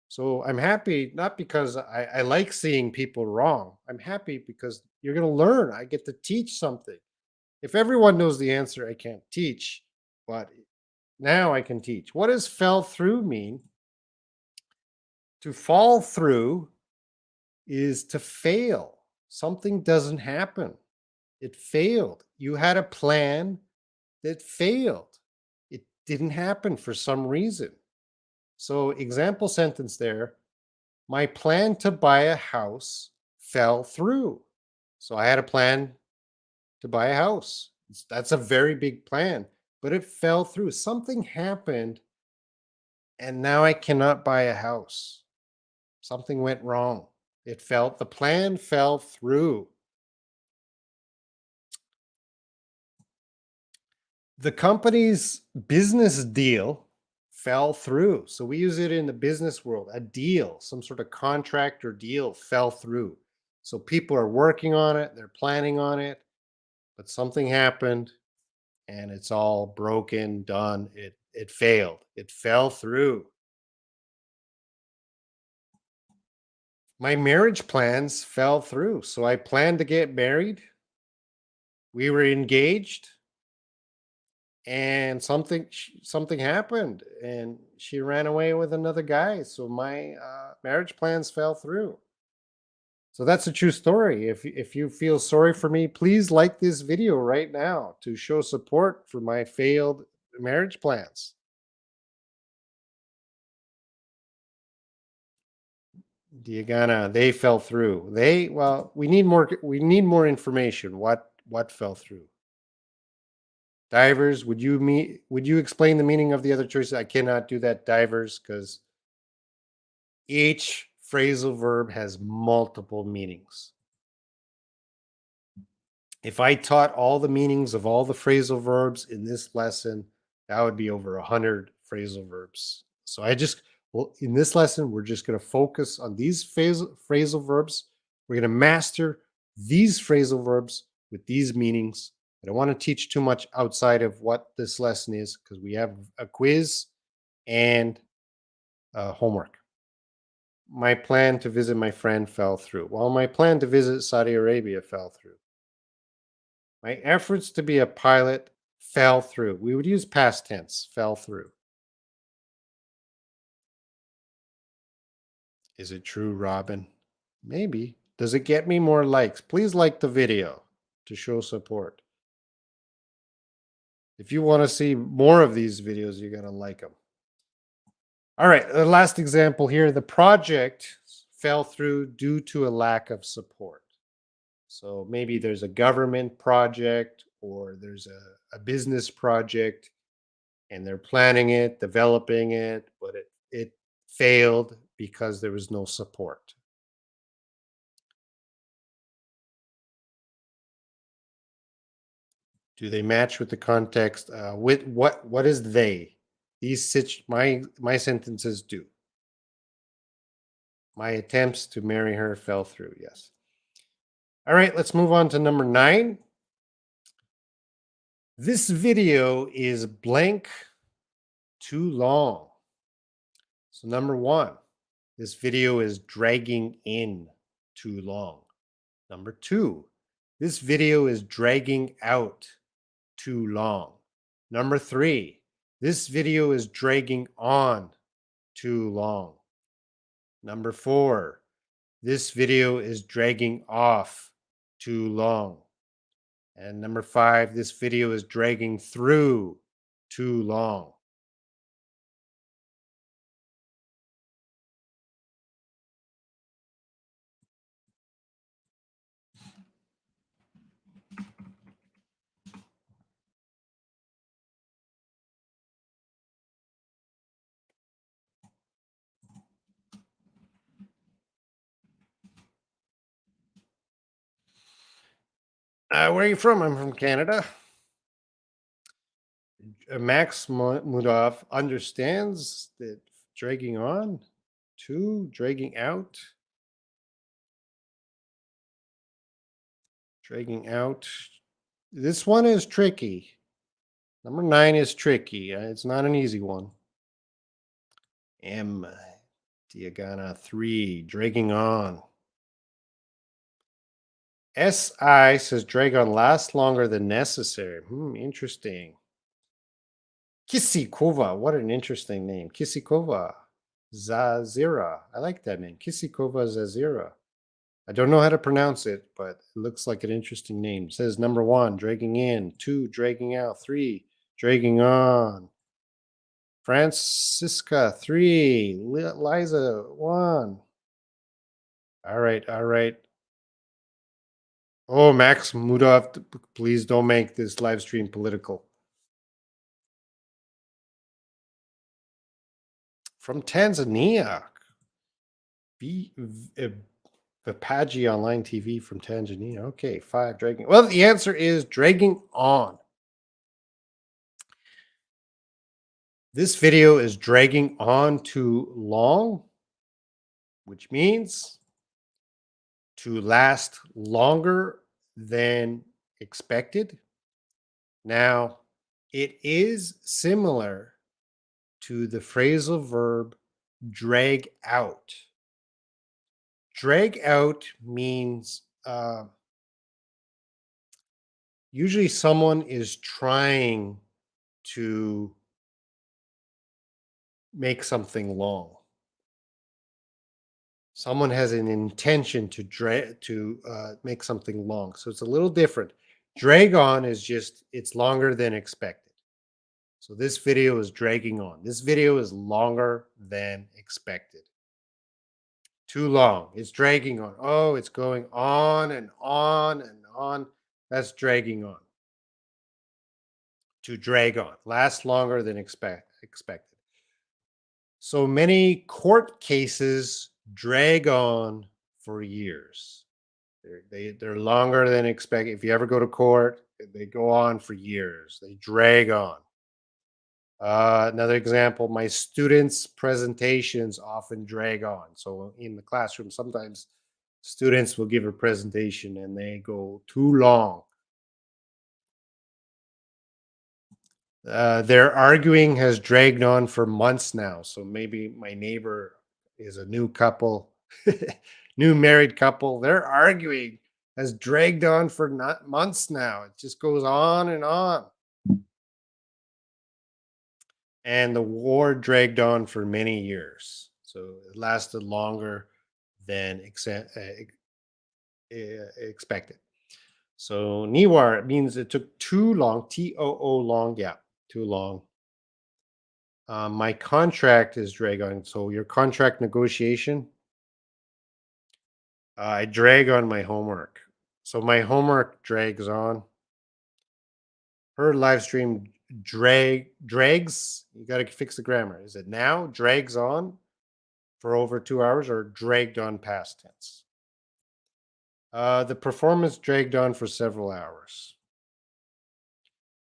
So I'm happy, not because I like seeing people wrong. I'm happy because you're going to learn. I get to teach something. If everyone knows the answer, I can't teach. But now I can teach. What does fell through mean? To fall through is to fail. Something doesn't happen. It failed. You had a plan that failed. It didn't happen for some reason. So, example sentence there, my plan to buy a house fell through. So, I had a plan to buy a house. That's a very big plan, but it fell through. Something happened, and now I cannot buy a house. Something went wrong. The plan fell through. The company's business deal fell through. So we use it in the business world. A deal, some sort of contract or deal fell through. So people are working on it, they're planning on it, but something happened and it's all broken, done. It failed. It fell through. My marriage plans fell through. So I planned to get married. We were engaged and something happened and she ran away with another guy, so my marriage plans fell through. So that's a true story. If you feel sorry for me, please like this video right now to show support for my failed marriage plans. Diagana, they fell through. Well, we need more information. What fell through? Divers, would you explain the meaning of the other choices? I cannot do that, divers, because each phrasal verb has multiple meanings. If I taught all the meanings of all the phrasal verbs in this lesson, that would be over 100 phrasal verbs. So well, in this lesson, we're just going to focus on these phrasal verbs. We're going to master these phrasal verbs with these meanings. I don't want to teach too much outside of what this lesson is because we have a quiz and homework. My plan to visit my friend fell through. Well, my plan to visit Saudi Arabia fell through. My efforts to be a pilot fell through. We would use past tense, fell through. Is it true, Robin? Maybe. Does it get me more likes? Please like the video to show support. If you want to see more of these videos, you're going to like them. All right, the last example here. The project fell through due to a lack of support. So maybe there's a government project or there's a business project and they're planning it, developing it, but it failed because there was no support. Do they match with the context? With what is they? My sentences do. My attempts to marry her fell through. Yes. All right, let's move on to number 9. This video is blank too long. So number 1, this video is dragging in too long. Number 2, this video is dragging out too long. Number 3, this video is dragging on too long. Number 4, this video is dragging off too long. And number 5, this video is dragging through too long. Where are you from? I'm from Canada. Max Mudov understands that dragging on to dragging out. Dragging out. This one is tricky. Number 9 is tricky. It's not an easy one. M. Diagana 3. Dragging on. SI says drag on lasts longer than necessary. Interesting. Kisikova. What an interesting name. Kisikova. Zazira. I like that name. Kisikova Zazira. I don't know how to pronounce it, but it looks like an interesting name. It says number 1, dragging in. 2, dragging out. 3, dragging on. Francisca, 3. Liza, 1. All right, all right. Oh, Max Mudov, please don't make this live stream political. From Tanzania. Vipaji Online TV from Tanzania. Okay, 5, dragging. Well, the answer is dragging on. This video is dragging on too long, which means to last longer than expected. Now, it is similar to the phrasal verb drag out. Drag out means usually someone is trying to make something long. Someone has an intention to make something long. So it's a little different. Drag on is just, it's longer than expected. So this video is dragging on. This video is longer than expected. Too long. It's dragging on. Oh, it's going on and on and on. That's dragging on. To drag on. Last longer than expected. So many court cases drag on for years. They're longer than expected. If you ever go to court, they go on for years. They drag on. Another example, my students' presentations often drag on. So in the classroom, sometimes students will give a presentation and they go too long. Their arguing has dragged on for months now. So maybe my neighbor is a new couple, new married couple. Their arguing has dragged on for not months now. It just goes on and on. And the war dragged on for many years. So it lasted longer than expected. So Niwar means it took too long, Too long, yeah, too long. My contract is drag on. So your contract negotiation, I drag on my homework. So my homework drags on. Her live stream drags. You got to fix the grammar. Is it now drags on for over 2 hours or dragged on past tense? The performance dragged on for several hours.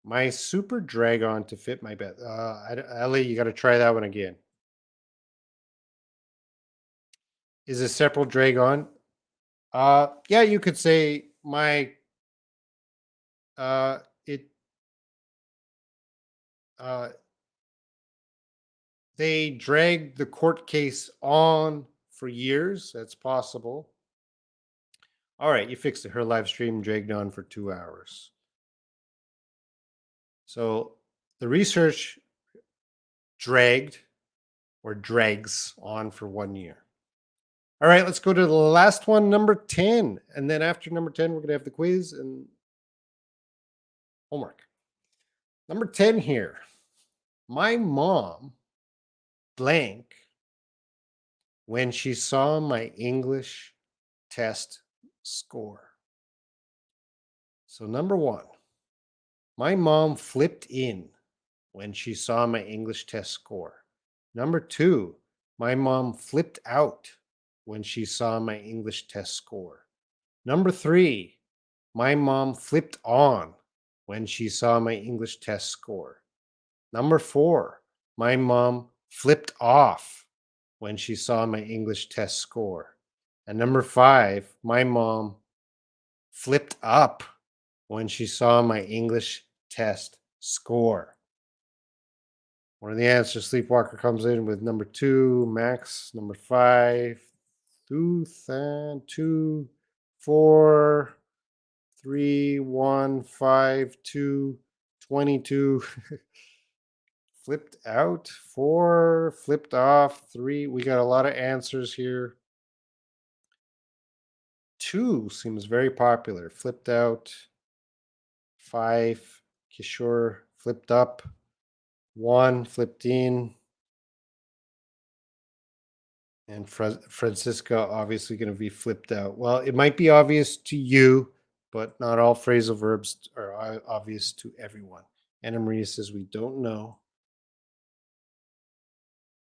My super drag on to fit my bed. Ellie, you got to try that one again. Is a separate drag on? Yeah, you could say my it uh they dragged the court case on for years. That's possible. All right, you fixed it. Her live stream dragged on for 2 hours. So the research dragged or drags on for 1 year. All right, let's go to the last one, number 10. And then after number 10, we're going to have the quiz and homework. Number 10 here. My mom blank when she saw my English test score. So, number one, my mom flipped in when she saw my English test score. Number two, my mom flipped out when she saw my English test score. Number three, my mom flipped on when she saw my English test score. Number four, my mom flipped off when she saw my English test score. And number five, my mom flipped up when she saw my English test score. One of the answers, Sleepwalker comes in with number two, Max, number five, two, four, 3, 1, 5, 2, 22. Flipped out, 4, flipped off, 3. We got a lot of answers here. 2 seems very popular. Flipped out, 5, Kishore, flipped up, 1, flipped in. And Francisca obviously going to be flipped out. Well, it might be obvious to you, but not all phrasal verbs are obvious to everyone. Anna Maria says we don't know.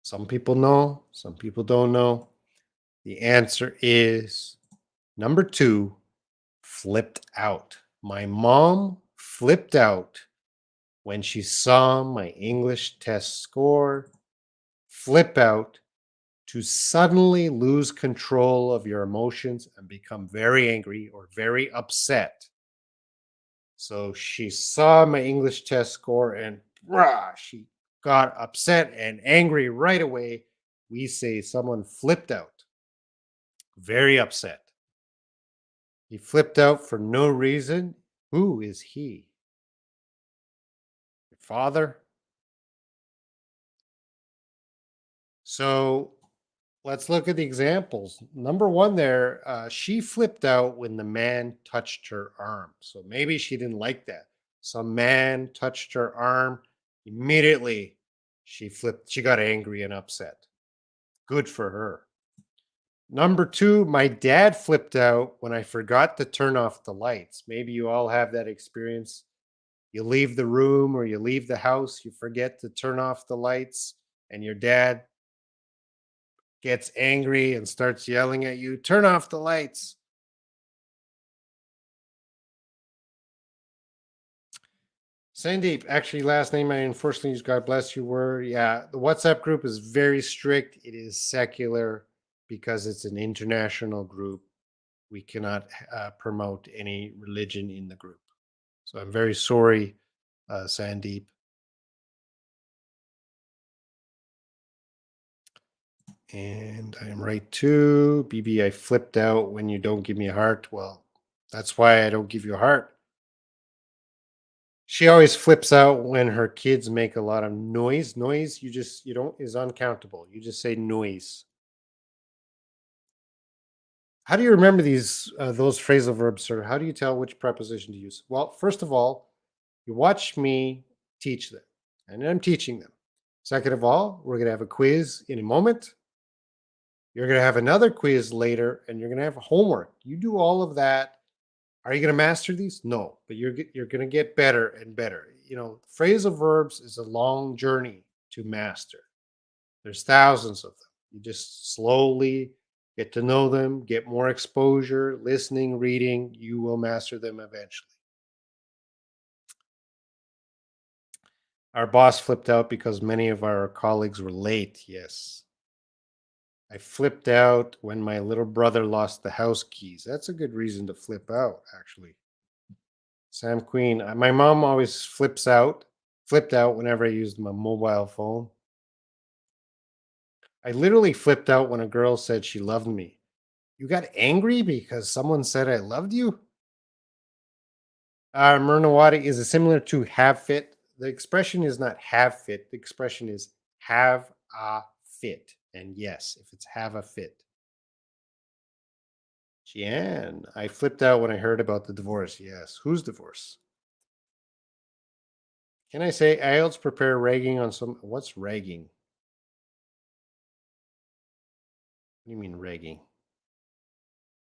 Some people know, some people don't know. The answer is number two, flipped out. My mom flipped out when she saw my English test score. Flip out, to suddenly lose control of your emotions and become very angry or very upset. So she saw my English test score and she got upset and angry right away. We say someone flipped out, very upset. He flipped out for no reason. Who is he? Your father? So let's look at the examples. Number one there, she flipped out when the man touched her arm. So maybe she didn't like that. Some man touched her arm. Immediately, she flipped. She got angry and upset. Good for her. Number two, my dad flipped out when I forgot to turn off the lights. Maybe you all have that experience. You leave the room or you leave the house, you forget to turn off the lights, and your dad gets angry and starts yelling at you, turn off the lights. Sandeep, actually, last name I unfortunately use God bless you were. Yeah, the WhatsApp group is very strict. It is secular because it's an international group. We cannot promote any religion in the group. So I'm very sorry, Sandeep. And I am right too. BB, I flipped out when you don't give me a heart. Well, that's why I don't give you a heart. She always flips out when her kids make a lot of noise. Noise, you don't is uncountable. You just say noise. How do you remember those phrasal verbs, sir? How do you tell which preposition to use? Well, first of all, you watch me teach them, and I'm teaching them. Second of all, we're gonna have a quiz in a moment. You're gonna have another quiz later, and you're gonna have homework. You do all of that. Are you gonna master these? No, but you're gonna get better and better. You know, phrasal verbs is a long journey to master. There's thousands of them. You just slowly get to know them, get more exposure, listening, reading. You will master them eventually. Our boss flipped out because many of our colleagues were late. Yes. I flipped out when my little brother lost the house keys. That's a good reason to flip out, actually. Sam Queen, my mom always flipped out whenever I used my mobile phone. I literally flipped out when a girl said she loved me. You got angry because someone said I loved you? Mernawati is similar to have fit. The expression is not have fit. The expression is have a fit. And yes, if it's have a fit. Jan, I flipped out when I heard about the divorce. Yes. Whose divorce? Can I say IELTS prepare ragging on some? What's ragging? What do you mean ragging?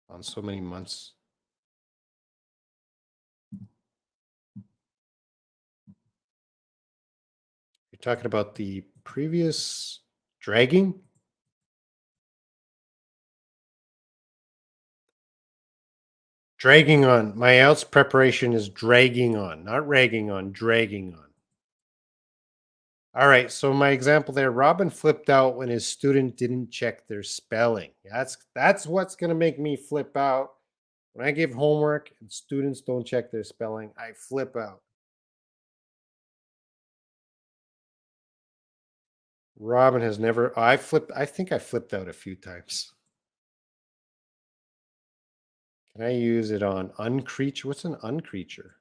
On so many months? You're talking about the previous dragging? Dragging on. My IELTS preparation is dragging on, not ragging on, dragging on. All right. So my example there, Robin flipped out when his student didn't check their spelling. That's what's gonna make me flip out. When I give homework and students don't check their spelling, I flip out. Robin has never I think I flipped out a few times. Can I use it on uncreature? What's an uncreature?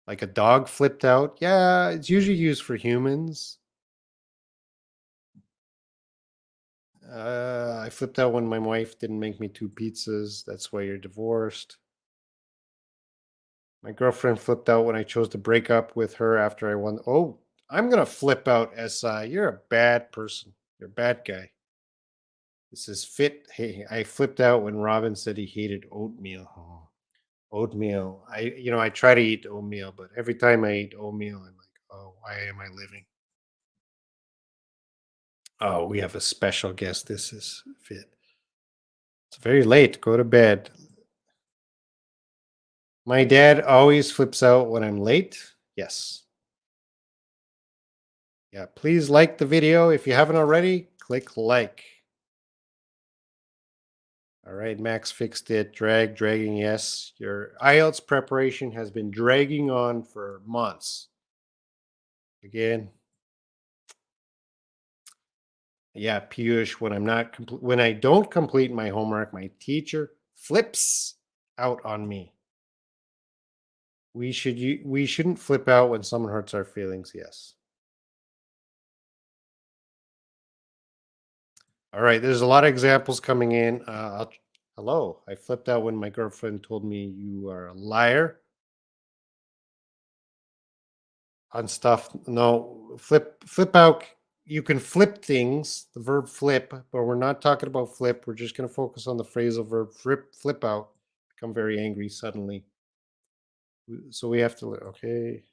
Like a dog flipped out? Yeah, it's usually used for humans. I flipped out when my wife didn't make me two pizzas. That's why you're divorced. My girlfriend flipped out when I chose to break up with her after I won. Oh, I'm gonna flip out, SI. You're a bad person. You're a bad guy. This is fit. Hey, I flipped out when Robin said he hated oatmeal. Oh, oatmeal. I try to eat oatmeal, but every time I eat oatmeal, I'm like, oh, why am I living? Oh, we have a special guest. This is fit. It's very late. Go to bed. My dad always flips out when I'm late. Yes. Yeah. Please like the video. If you haven't already, click like. All right. Max fixed it. Dragging. Yes. Your IELTS preparation has been dragging on for months. Again. Yeah. Piyush, when I don't complete my homework, my teacher flips out on me. We shouldn't flip out when someone hurts our feelings. Yes. All right, there's a lot of examples coming in. Hello, I flipped out when my girlfriend told me you are a liar on stuff. No, flip out. you can flip things, the verb flip, but we're not talking about flip. We're just going to focus on the phrasal verb flip out, become very angry suddenly. So we have to, okay.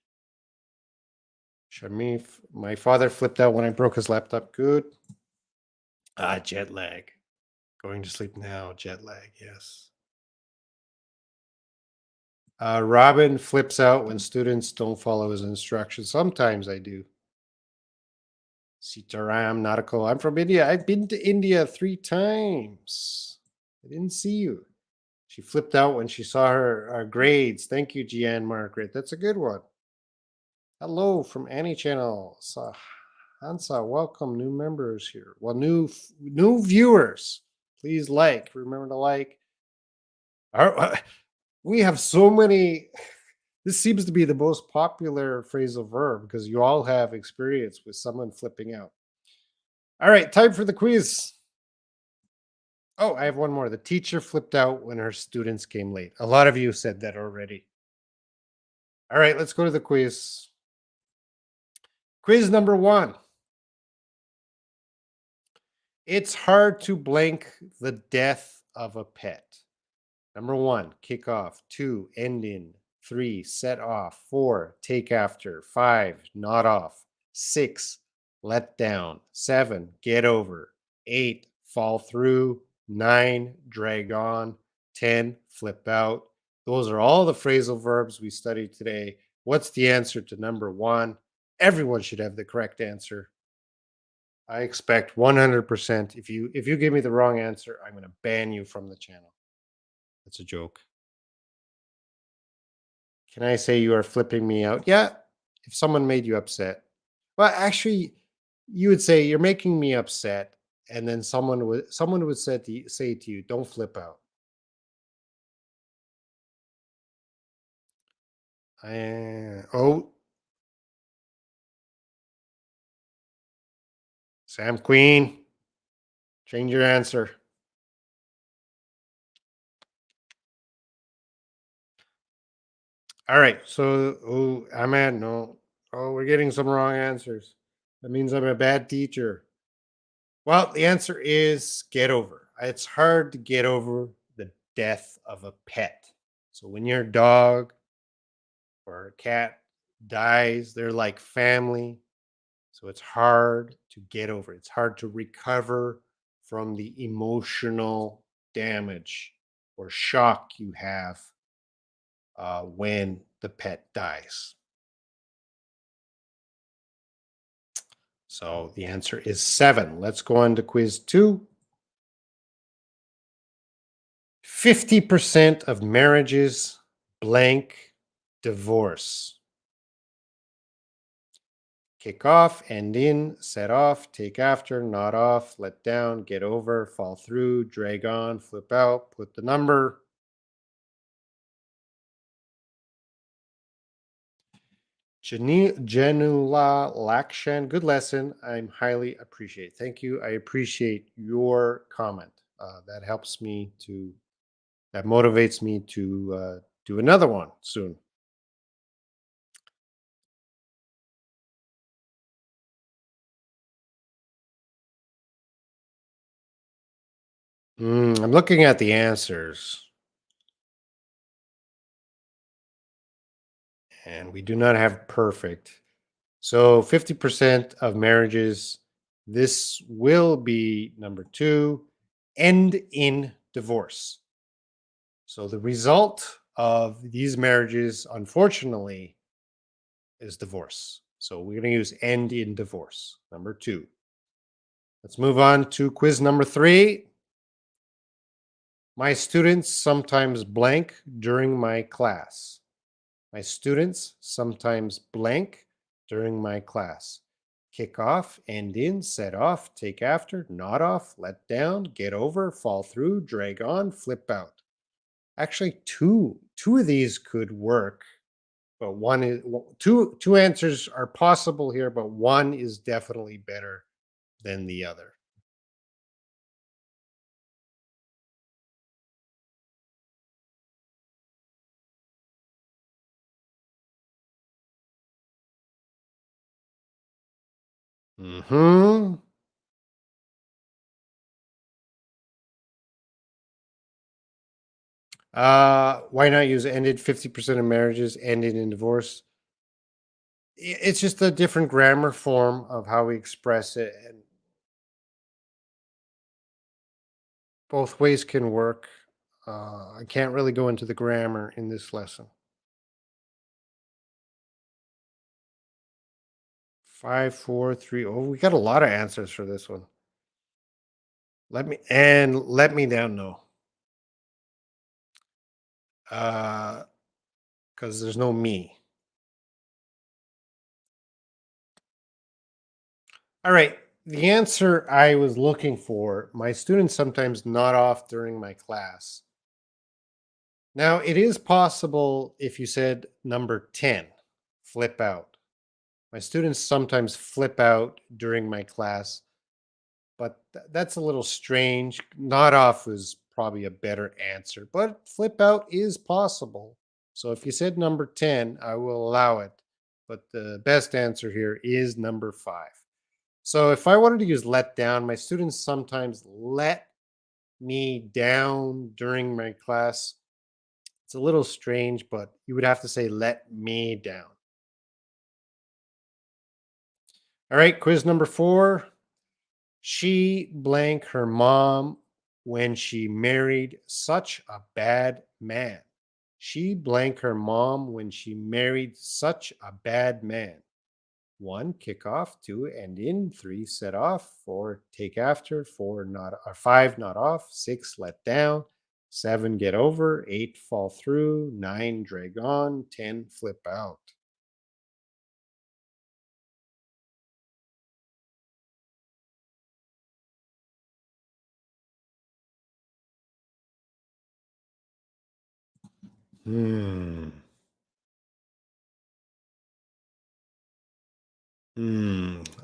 Shamif, my father flipped out when I broke his laptop. Good. Jet lag. Going to sleep now, jet lag, yes. Robin flips out when students don't follow his instructions. Sometimes I do. Sitaram Nautical. I'm from India. I've been to India 3 times. I didn't see you. She flipped out when she saw her grades. Thank you, Gian Margaret. That's a good one. Hello from Annie Channel. Hansa, welcome new members here. Well, new viewers. Please like. Remember to like. We have so many. This seems to be the most popular phrasal verb because you all have experience with someone flipping out. All right, time for the quiz. Oh, I have one more. The teacher flipped out when her students came late. A lot of you said that already. All right, let's go to the quiz. Quiz number 1. It's hard to blank the death of a pet. Number 1, kick off. 2, end in. 3, set off. 4, take after. 5, not off. 6, let down. 7, get over. 8, fall through. 9, drag on. 10, flip out. Those are all the phrasal verbs we studied today. What's the answer to number 1? Everyone should have the correct answer. I expect 100%. If you give me the wrong answer, I'm going to ban you from the channel. That's a joke. Can I say you are flipping me out? Yeah, if someone made you upset. Well, actually, you would say you're making me upset, and then someone would say to you, "Don't flip out." Oh, Sam Queen, change your answer. All right, so I'm at no. Oh, we're getting some wrong answers. That means I'm a bad teacher. Well, the answer is get over. It's hard to get over the death of a pet. So when your dog or a cat dies, they're like family. So it's hard to get over. It's hard to recover from the emotional damage or shock you have when the pet dies. So the answer is 7. Let's go on to quiz 2. 50% of marriages blank divorce. Kick off, end in, set off, take after, not off, let down, get over, fall through, drag on, flip out, put the number. Janula Lakshan, good lesson. I'm highly appreciate. Thank you. I appreciate your comment. That helps me to, that motivates me to do another one soon. I'm looking at the answers. And we do not have perfect. So 50% of marriages, this will be number 2, end in divorce. So the result of these marriages, unfortunately, is divorce. So we're going to use end in divorce, number 2. Let's move on to quiz number 3. My students sometimes blank during my class. My students sometimes blank during my class. Kick off, end in, set off, take after, not off, let down, get over, fall through, drag on, flip out. Actually, two of these could work, but one is two answers are possible here, but one is definitely better than the other. Hmm. Why not use ended? 50% of marriages ended in divorce. It's just a different grammar form of how we express it, and both ways can work. I can't really go into the grammar in this lesson. 5, 4, 3. Oh, we got a lot of answers for this one. Let me down know. Because there's no me. All right. The answer I was looking for, my students sometimes nod off during my class. Now, it is possible if you said number 10, flip out. My students sometimes flip out during my class, but that's a little strange. Nod off is probably a better answer, but flip out is possible. So if you said number 10, I will allow it. But the best answer here is number 5. So if I wanted to use let down, my students sometimes let me down during my class. It's a little strange, but you would have to say let me down. All right, quiz number 4. She blank her mom when she married such a bad man. She blank her mom when she married such a bad man. 1, kick off. 2, end in. 3, set off. 4, take after. 4, not or 5, not off. 6, let down. 7, get over. 8, fall through. 9, drag on. 10, flip out. Hmm.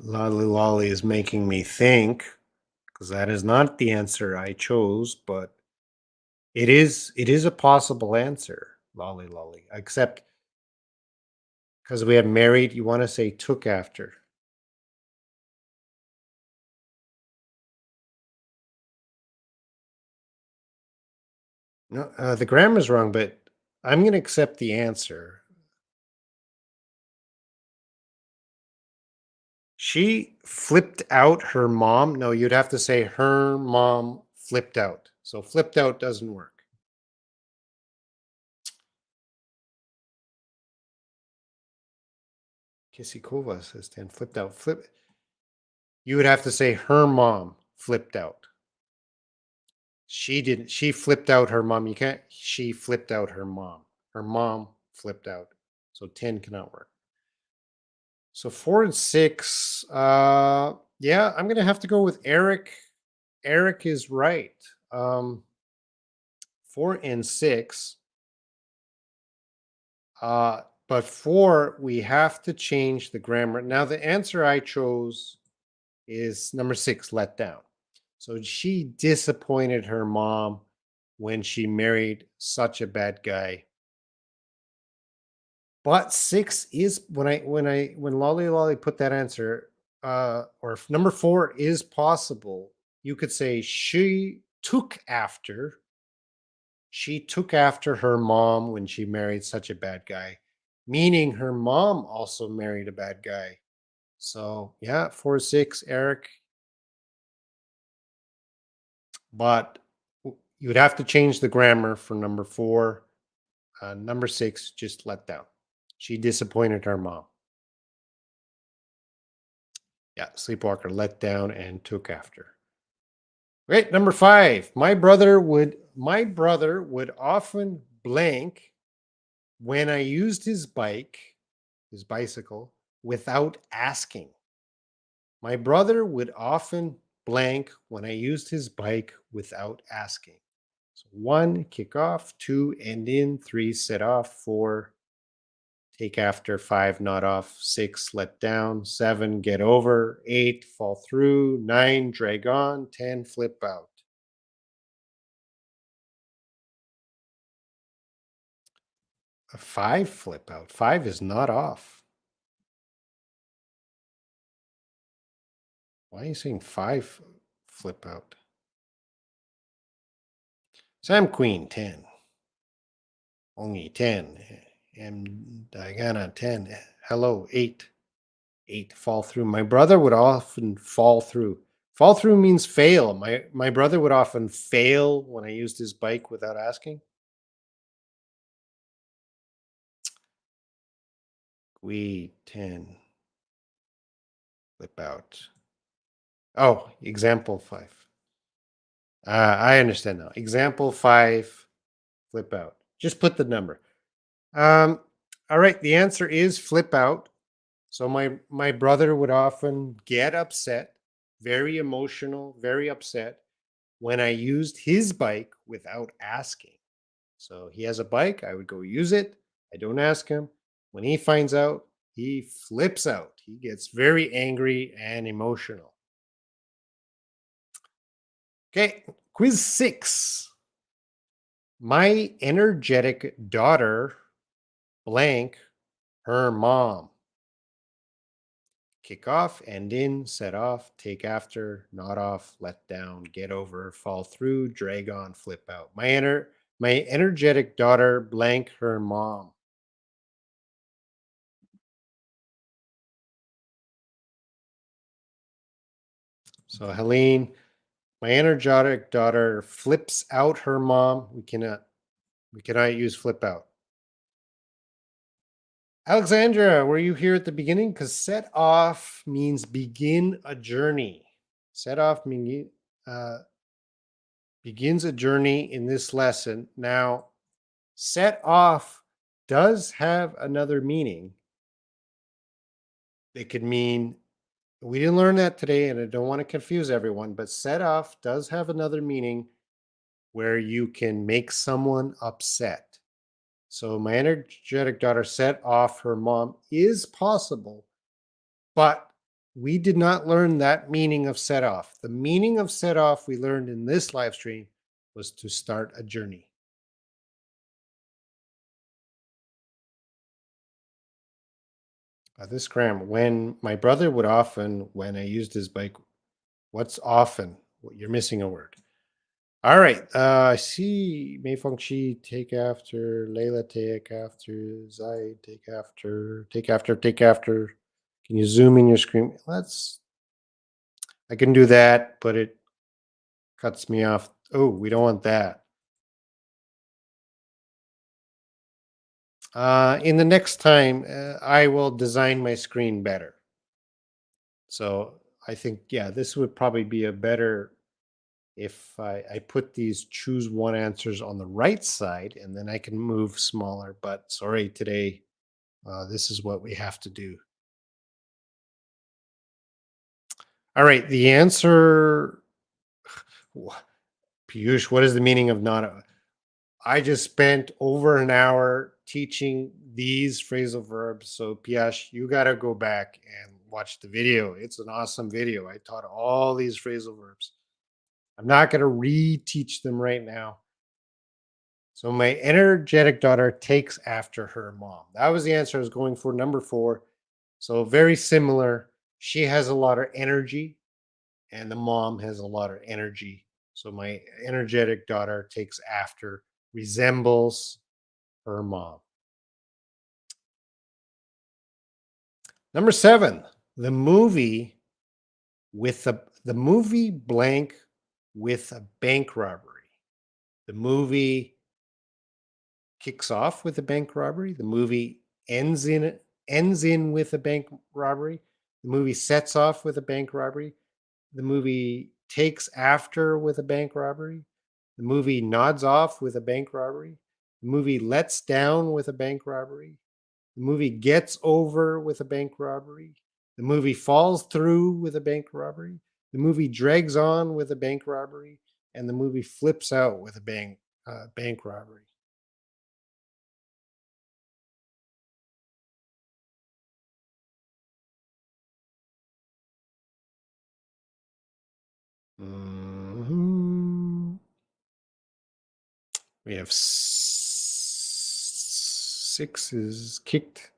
Lolly Lolly is making me think because that is not the answer I chose, but it is a possible answer. Lolly Lolly, except because we have married, you want to say took after. No, the grammar's wrong, but I'm going to accept the answer. She flipped out her mom. No, you'd have to say her mom flipped out. So flipped out doesn't work. Kisikova says 10. Flipped out. You would have to say her mom flipped out. She didn't. She flipped out her mom. You can't. She flipped out her mom. Her mom flipped out. So 10 cannot work. So 4 and 6. Yeah, I'm gonna have to go with Eric. Eric is right. 4 and 6. But 4, we have to change the grammar. Now, the answer I chose is number 6, let down. So she disappointed her mom when she married such a bad guy. But 6 is when Lolly Lolly put that answer, or if number 4 is possible, you could say she took after her mom when she married such a bad guy, meaning her mom also married a bad guy. So yeah, 4 6, Eric. But you would have to change the grammar for number 4. Number 6, just let down. She disappointed her mom. Yeah, sleepwalker let down and took after. Great. Number 5. My brother would often blank when I used his bicycle, without asking. My brother would often blank when I used his bike without asking. So 1, kick off. 2, end in. 3, set off. 4, take after. 5, not off. 6, let down. 7, get over. 8, fall through. 9, drag on. 10, flip out. A 5, flip out. 5 is not off. Why are you saying 5 flip out? Sam Queen 10. Only 10. And Diana 10. Hello 8. 8 fall through. My brother would often fall through. Fall through means fail. My brother would often fail when I used his bike without asking. We 10 flip out. Oh, example 5. I understand now. Example 5 flip out. Just put the number. Um, all right, the answer is flip out. So my brother would often get upset, very emotional, very upset when I used his bike without asking. So he has a bike, I would go use it. I don't ask him. When he finds out, he flips out. He gets very angry and emotional. Okay, quiz 6. My energetic daughter blank her mom. Kick off, end in, set off, take after, not off, let down, get over, fall through, drag on, flip out. My energetic daughter blank her mom. So Helene, my energetic daughter flips out her mom. We cannot use flip out. Alexandra, were you here at the beginning? Because set off means begin a journey. Set off begins a journey in this lesson. Now, set off does have another meaning. It could mean, we didn't learn that today, and I don't want to confuse everyone, but set off does have another meaning where you can make someone upset. So my energetic daughter set off her mom is possible, but we did not learn that meaning of set off. The meaning of set off we learned in this live stream was to start a journey. This grammar, when my brother would often, when I used his bike, what's often? You're missing a word. All right. I see Mei Feng Chi take after, Layla take after, Zai take after, take after, take after. Can you zoom in your screen? I can do that, but it cuts me off. Oh, we don't want that. In the next time, I will design my screen better. So I think, yeah, this would probably be a better if I put these choose one answers on the right side, and then I can move smaller. But sorry, today, this is what we have to do. All right, the answer, Piyush, what is the meaning of not? I just spent over an hour teaching these phrasal verbs. So, Piyush, you got to go back and watch the video. It's an awesome video. I taught all these phrasal verbs. I'm not going to reteach them right now. So my energetic daughter takes after her mom. That was the answer I was going for, number 4. So very similar. She has a lot of energy, and the mom has a lot of energy. So my energetic daughter takes after, resembles her mom. Number 7, the movie the movie blank with a bank robbery. The movie kicks off with a bank robbery. The movie ends in with a bank robbery. The movie sets off with a bank robbery. The movie takes after with a bank robbery. The movie nods off with a bank robbery. The movie lets down with a bank robbery. The movie gets over with a bank robbery. The movie falls through with a bank robbery. The movie drags on with a bank robbery. And the movie flips out with a bank robbery. Mhm. We have 6 is kicked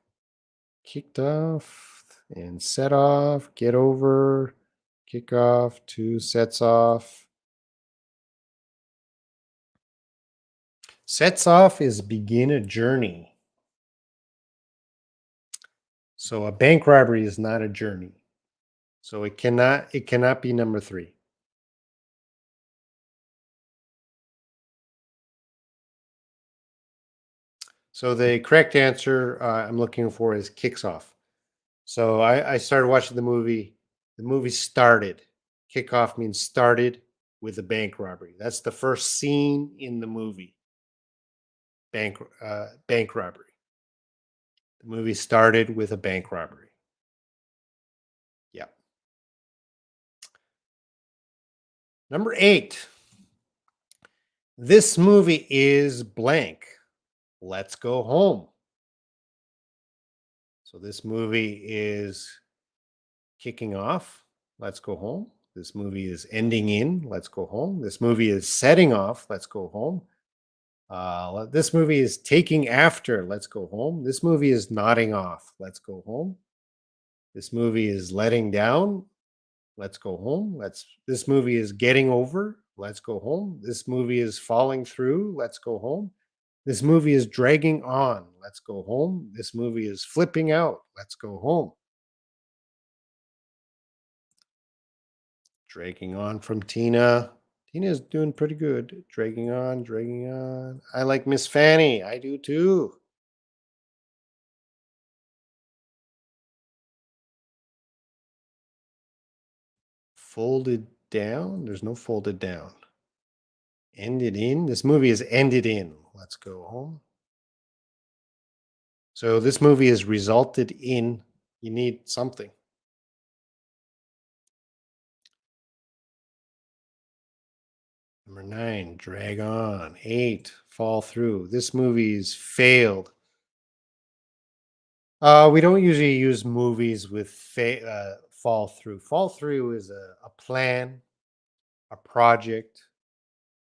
off and set off, get over, kick off, two sets off. Sets off is begin a journey. So a bank robbery is not a journey. So it cannot be number 3. So the correct answer I'm looking for is kicks off. So I started watching the movie. The movie started. Kickoff means started with a bank robbery. That's the first scene in the movie. Bank robbery. The movie started with a bank robbery. Yeah. Number 8. This movie is blank. Let's go home. So this movie is kicking off. Let's go home. This movie is ending in. Let's go home. This movie is setting off. Let's go home. This movie is taking after. Let's go home. This movie is nodding off. Let's go home. This movie is letting down. Let's go home. This movie is getting over. Let's go home. This movie is falling through. Let's go home. This movie is dragging on. Let's go home. This movie is flipping out. Let's go home. Dragging on from Tina. Tina's doing pretty good. Dragging on, dragging on. I like Miss Fanny. I do too. Folded down. There's no folded down. Ended in. This movie is ended in. Let's go home. So this movie is resulted in. You need something. Number 9, drag on. 8, fall through. This movie's failed. We don't usually use movies with fall through. Fall through is a plan, a project,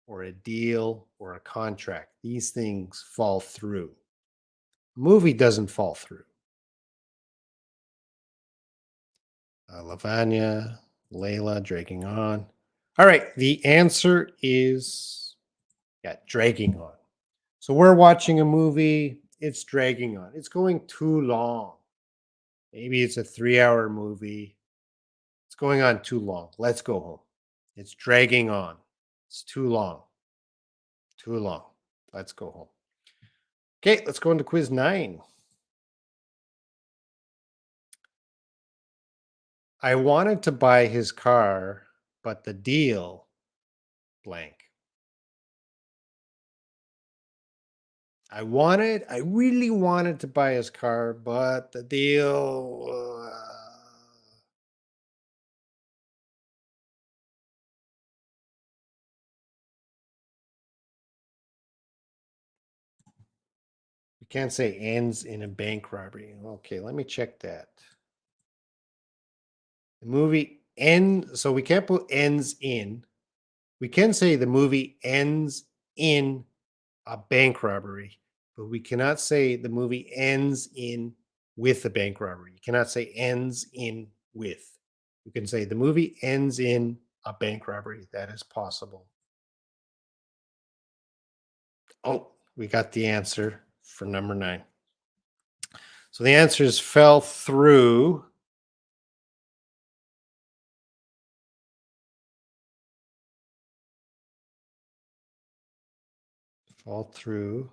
or a deal, or a contract. These things fall through. Movie doesn't fall through. Lavanya, Layla, dragging on. All right, the answer is dragging on. So we're watching a movie, it's dragging on. It's going too long. Maybe it's a 3-hour movie. It's going on too long. Let's go home. It's dragging on. It's too long. Too long. Let's go home. Okay, let's go into quiz 9. I wanted to buy his car, but the deal blank. I really wanted to buy his car, but the deal. You can't say ends in a bank robbery. Okay, let me check that. The movie ends, so we can't put ends in. We can say the movie ends in a bank robbery, but we cannot say the movie ends in with a bank robbery. You cannot say ends in with. You can say the movie ends in a bank robbery. That is possible. Oh, we got the answer for number 9. So the answer is fell through. Fall through.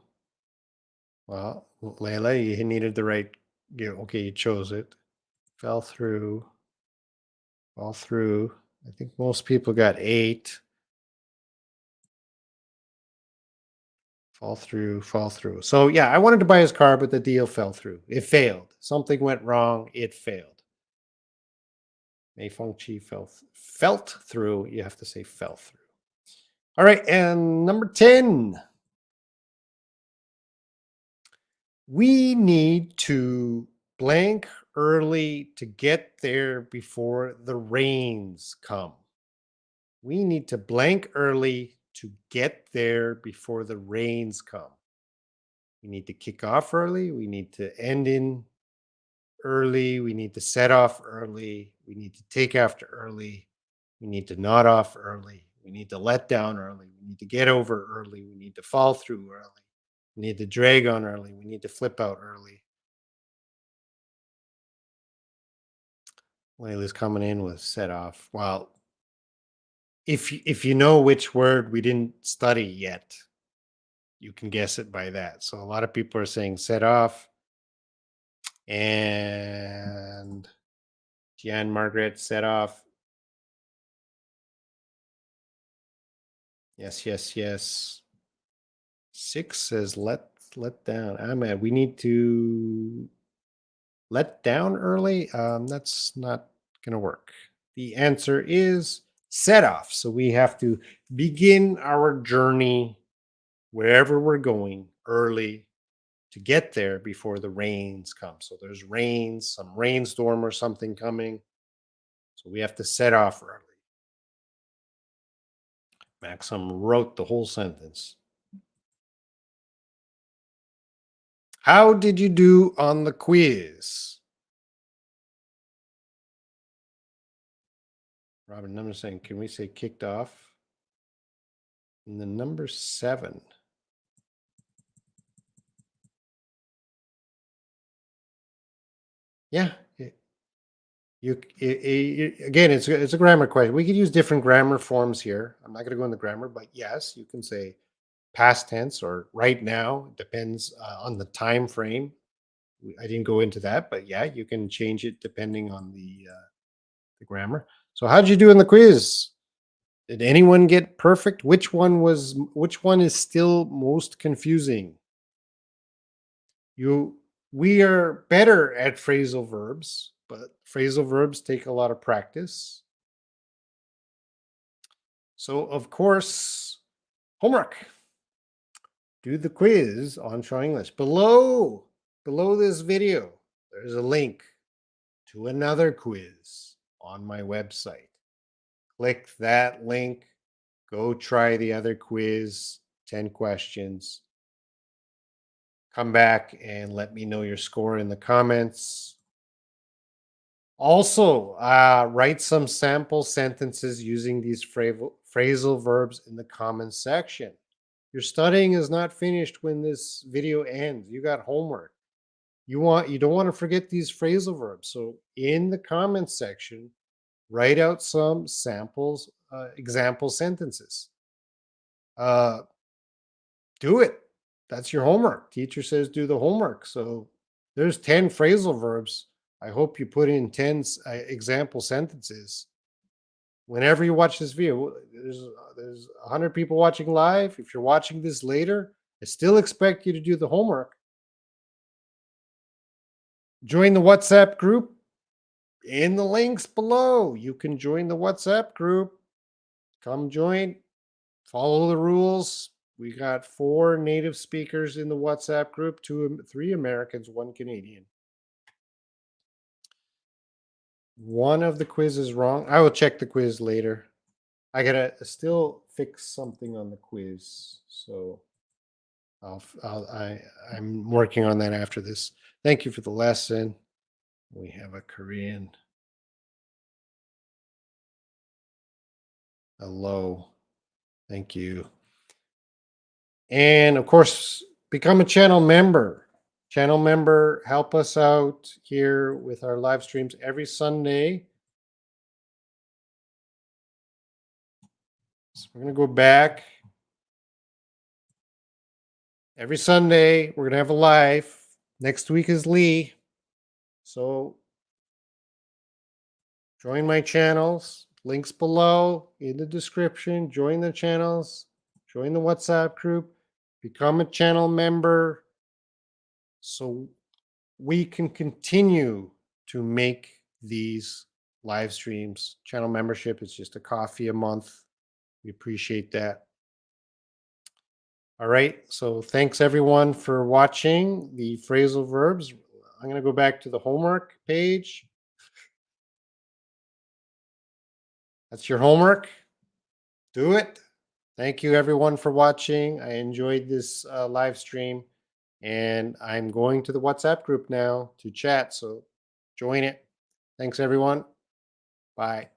Well, Layla, you needed the right. Okay, you chose it. Fell through. Fall through. I think most people got 8. Fall through, fall through. So yeah, I wanted to buy his car, but the deal fell through. It failed. Something went wrong. It failed. Mei Feng Chi felt through. You have to say fell through. All right, and number 10. We need to blank early to get there before the rains come. We need to blank early to get there before the rains come. We need to kick off early. We need to end in early. We need to set off early. We need to take after early. We need to nod off early. We need to let down early. We need to get over early. We need to fall through early. We need to drag on early. We need to flip out early. Layla's coming in with set off. Well, if you know which word we didn't study yet, you can guess it by that. So a lot of people are saying set off, and Jan Margaret set off. Yes, yes, yes. 6 says let down. I'm at we need to let down early. That's not gonna work. The answer is set off. So we have to begin our journey wherever we're going early to get there before the rains come. So there's rains, some rainstorm or something coming. So we have to set off early. Maxim wrote the whole sentence. How did you do on the quiz? Robin, number saying, can we say kicked off? And the number 7. Yeah. Again, it's a grammar question. We could use different grammar forms here. I'm not going to go into grammar, but yes, you can say past tense or right now. It depends on the time frame. I didn't go into that, but yeah, you can change it depending on the grammar. So how did you do in the quiz? Did anyone get perfect? Which one is still most confusing? We are better at phrasal verbs, but phrasal verbs take a lot of practice. So of course, homework. Do the quiz on Strong English. Below this video, there's a link to another quiz on my website. Click that link, go try the other quiz, 10 questions. Come back and let me know your score in the comments. Also, write some sample sentences using these phrasal verbs in the comments section. Your studying is not finished when this video ends. You got homework. You don't want to forget these phrasal verbs. So in the comments section, write out some samples, example sentences. Do it. That's your homework. Teacher says do the homework. So there's 10 phrasal verbs. I hope you put in 10 example sentences. Whenever you watch this video, there's 100 people watching live. If you're watching this later, I still expect you to do the homework. Join the WhatsApp group in the links below. You can join the WhatsApp group. Come join. Follow the rules. We got 4 native speakers in the WhatsApp group, 3 Americans, 1 Canadian. One of the quizzes wrong. I will check the quiz later. I gotta still fix something on the quiz, so I'm working on that after this. Thank you for the lesson. We have a Korean. Hello. Thank you. And of course, become a channel member. Channel member, help us out here with our live streams every Sunday. So we're going to go back. Every Sunday, we're going to have a live. Next week is Lee. So join my channels. Links below in the description. Join the channels. Join the WhatsApp group. Become a channel member so we can continue to make these live streams. Channel membership is just a coffee a month. We appreciate that. All right. So thanks everyone for watching the phrasal verbs. I'm going to go back to the homework page. That's your homework. Do it. Thank you everyone for watching. I enjoyed this live stream, and I'm going to the WhatsApp group now to chat. So join it. Thanks everyone. Bye.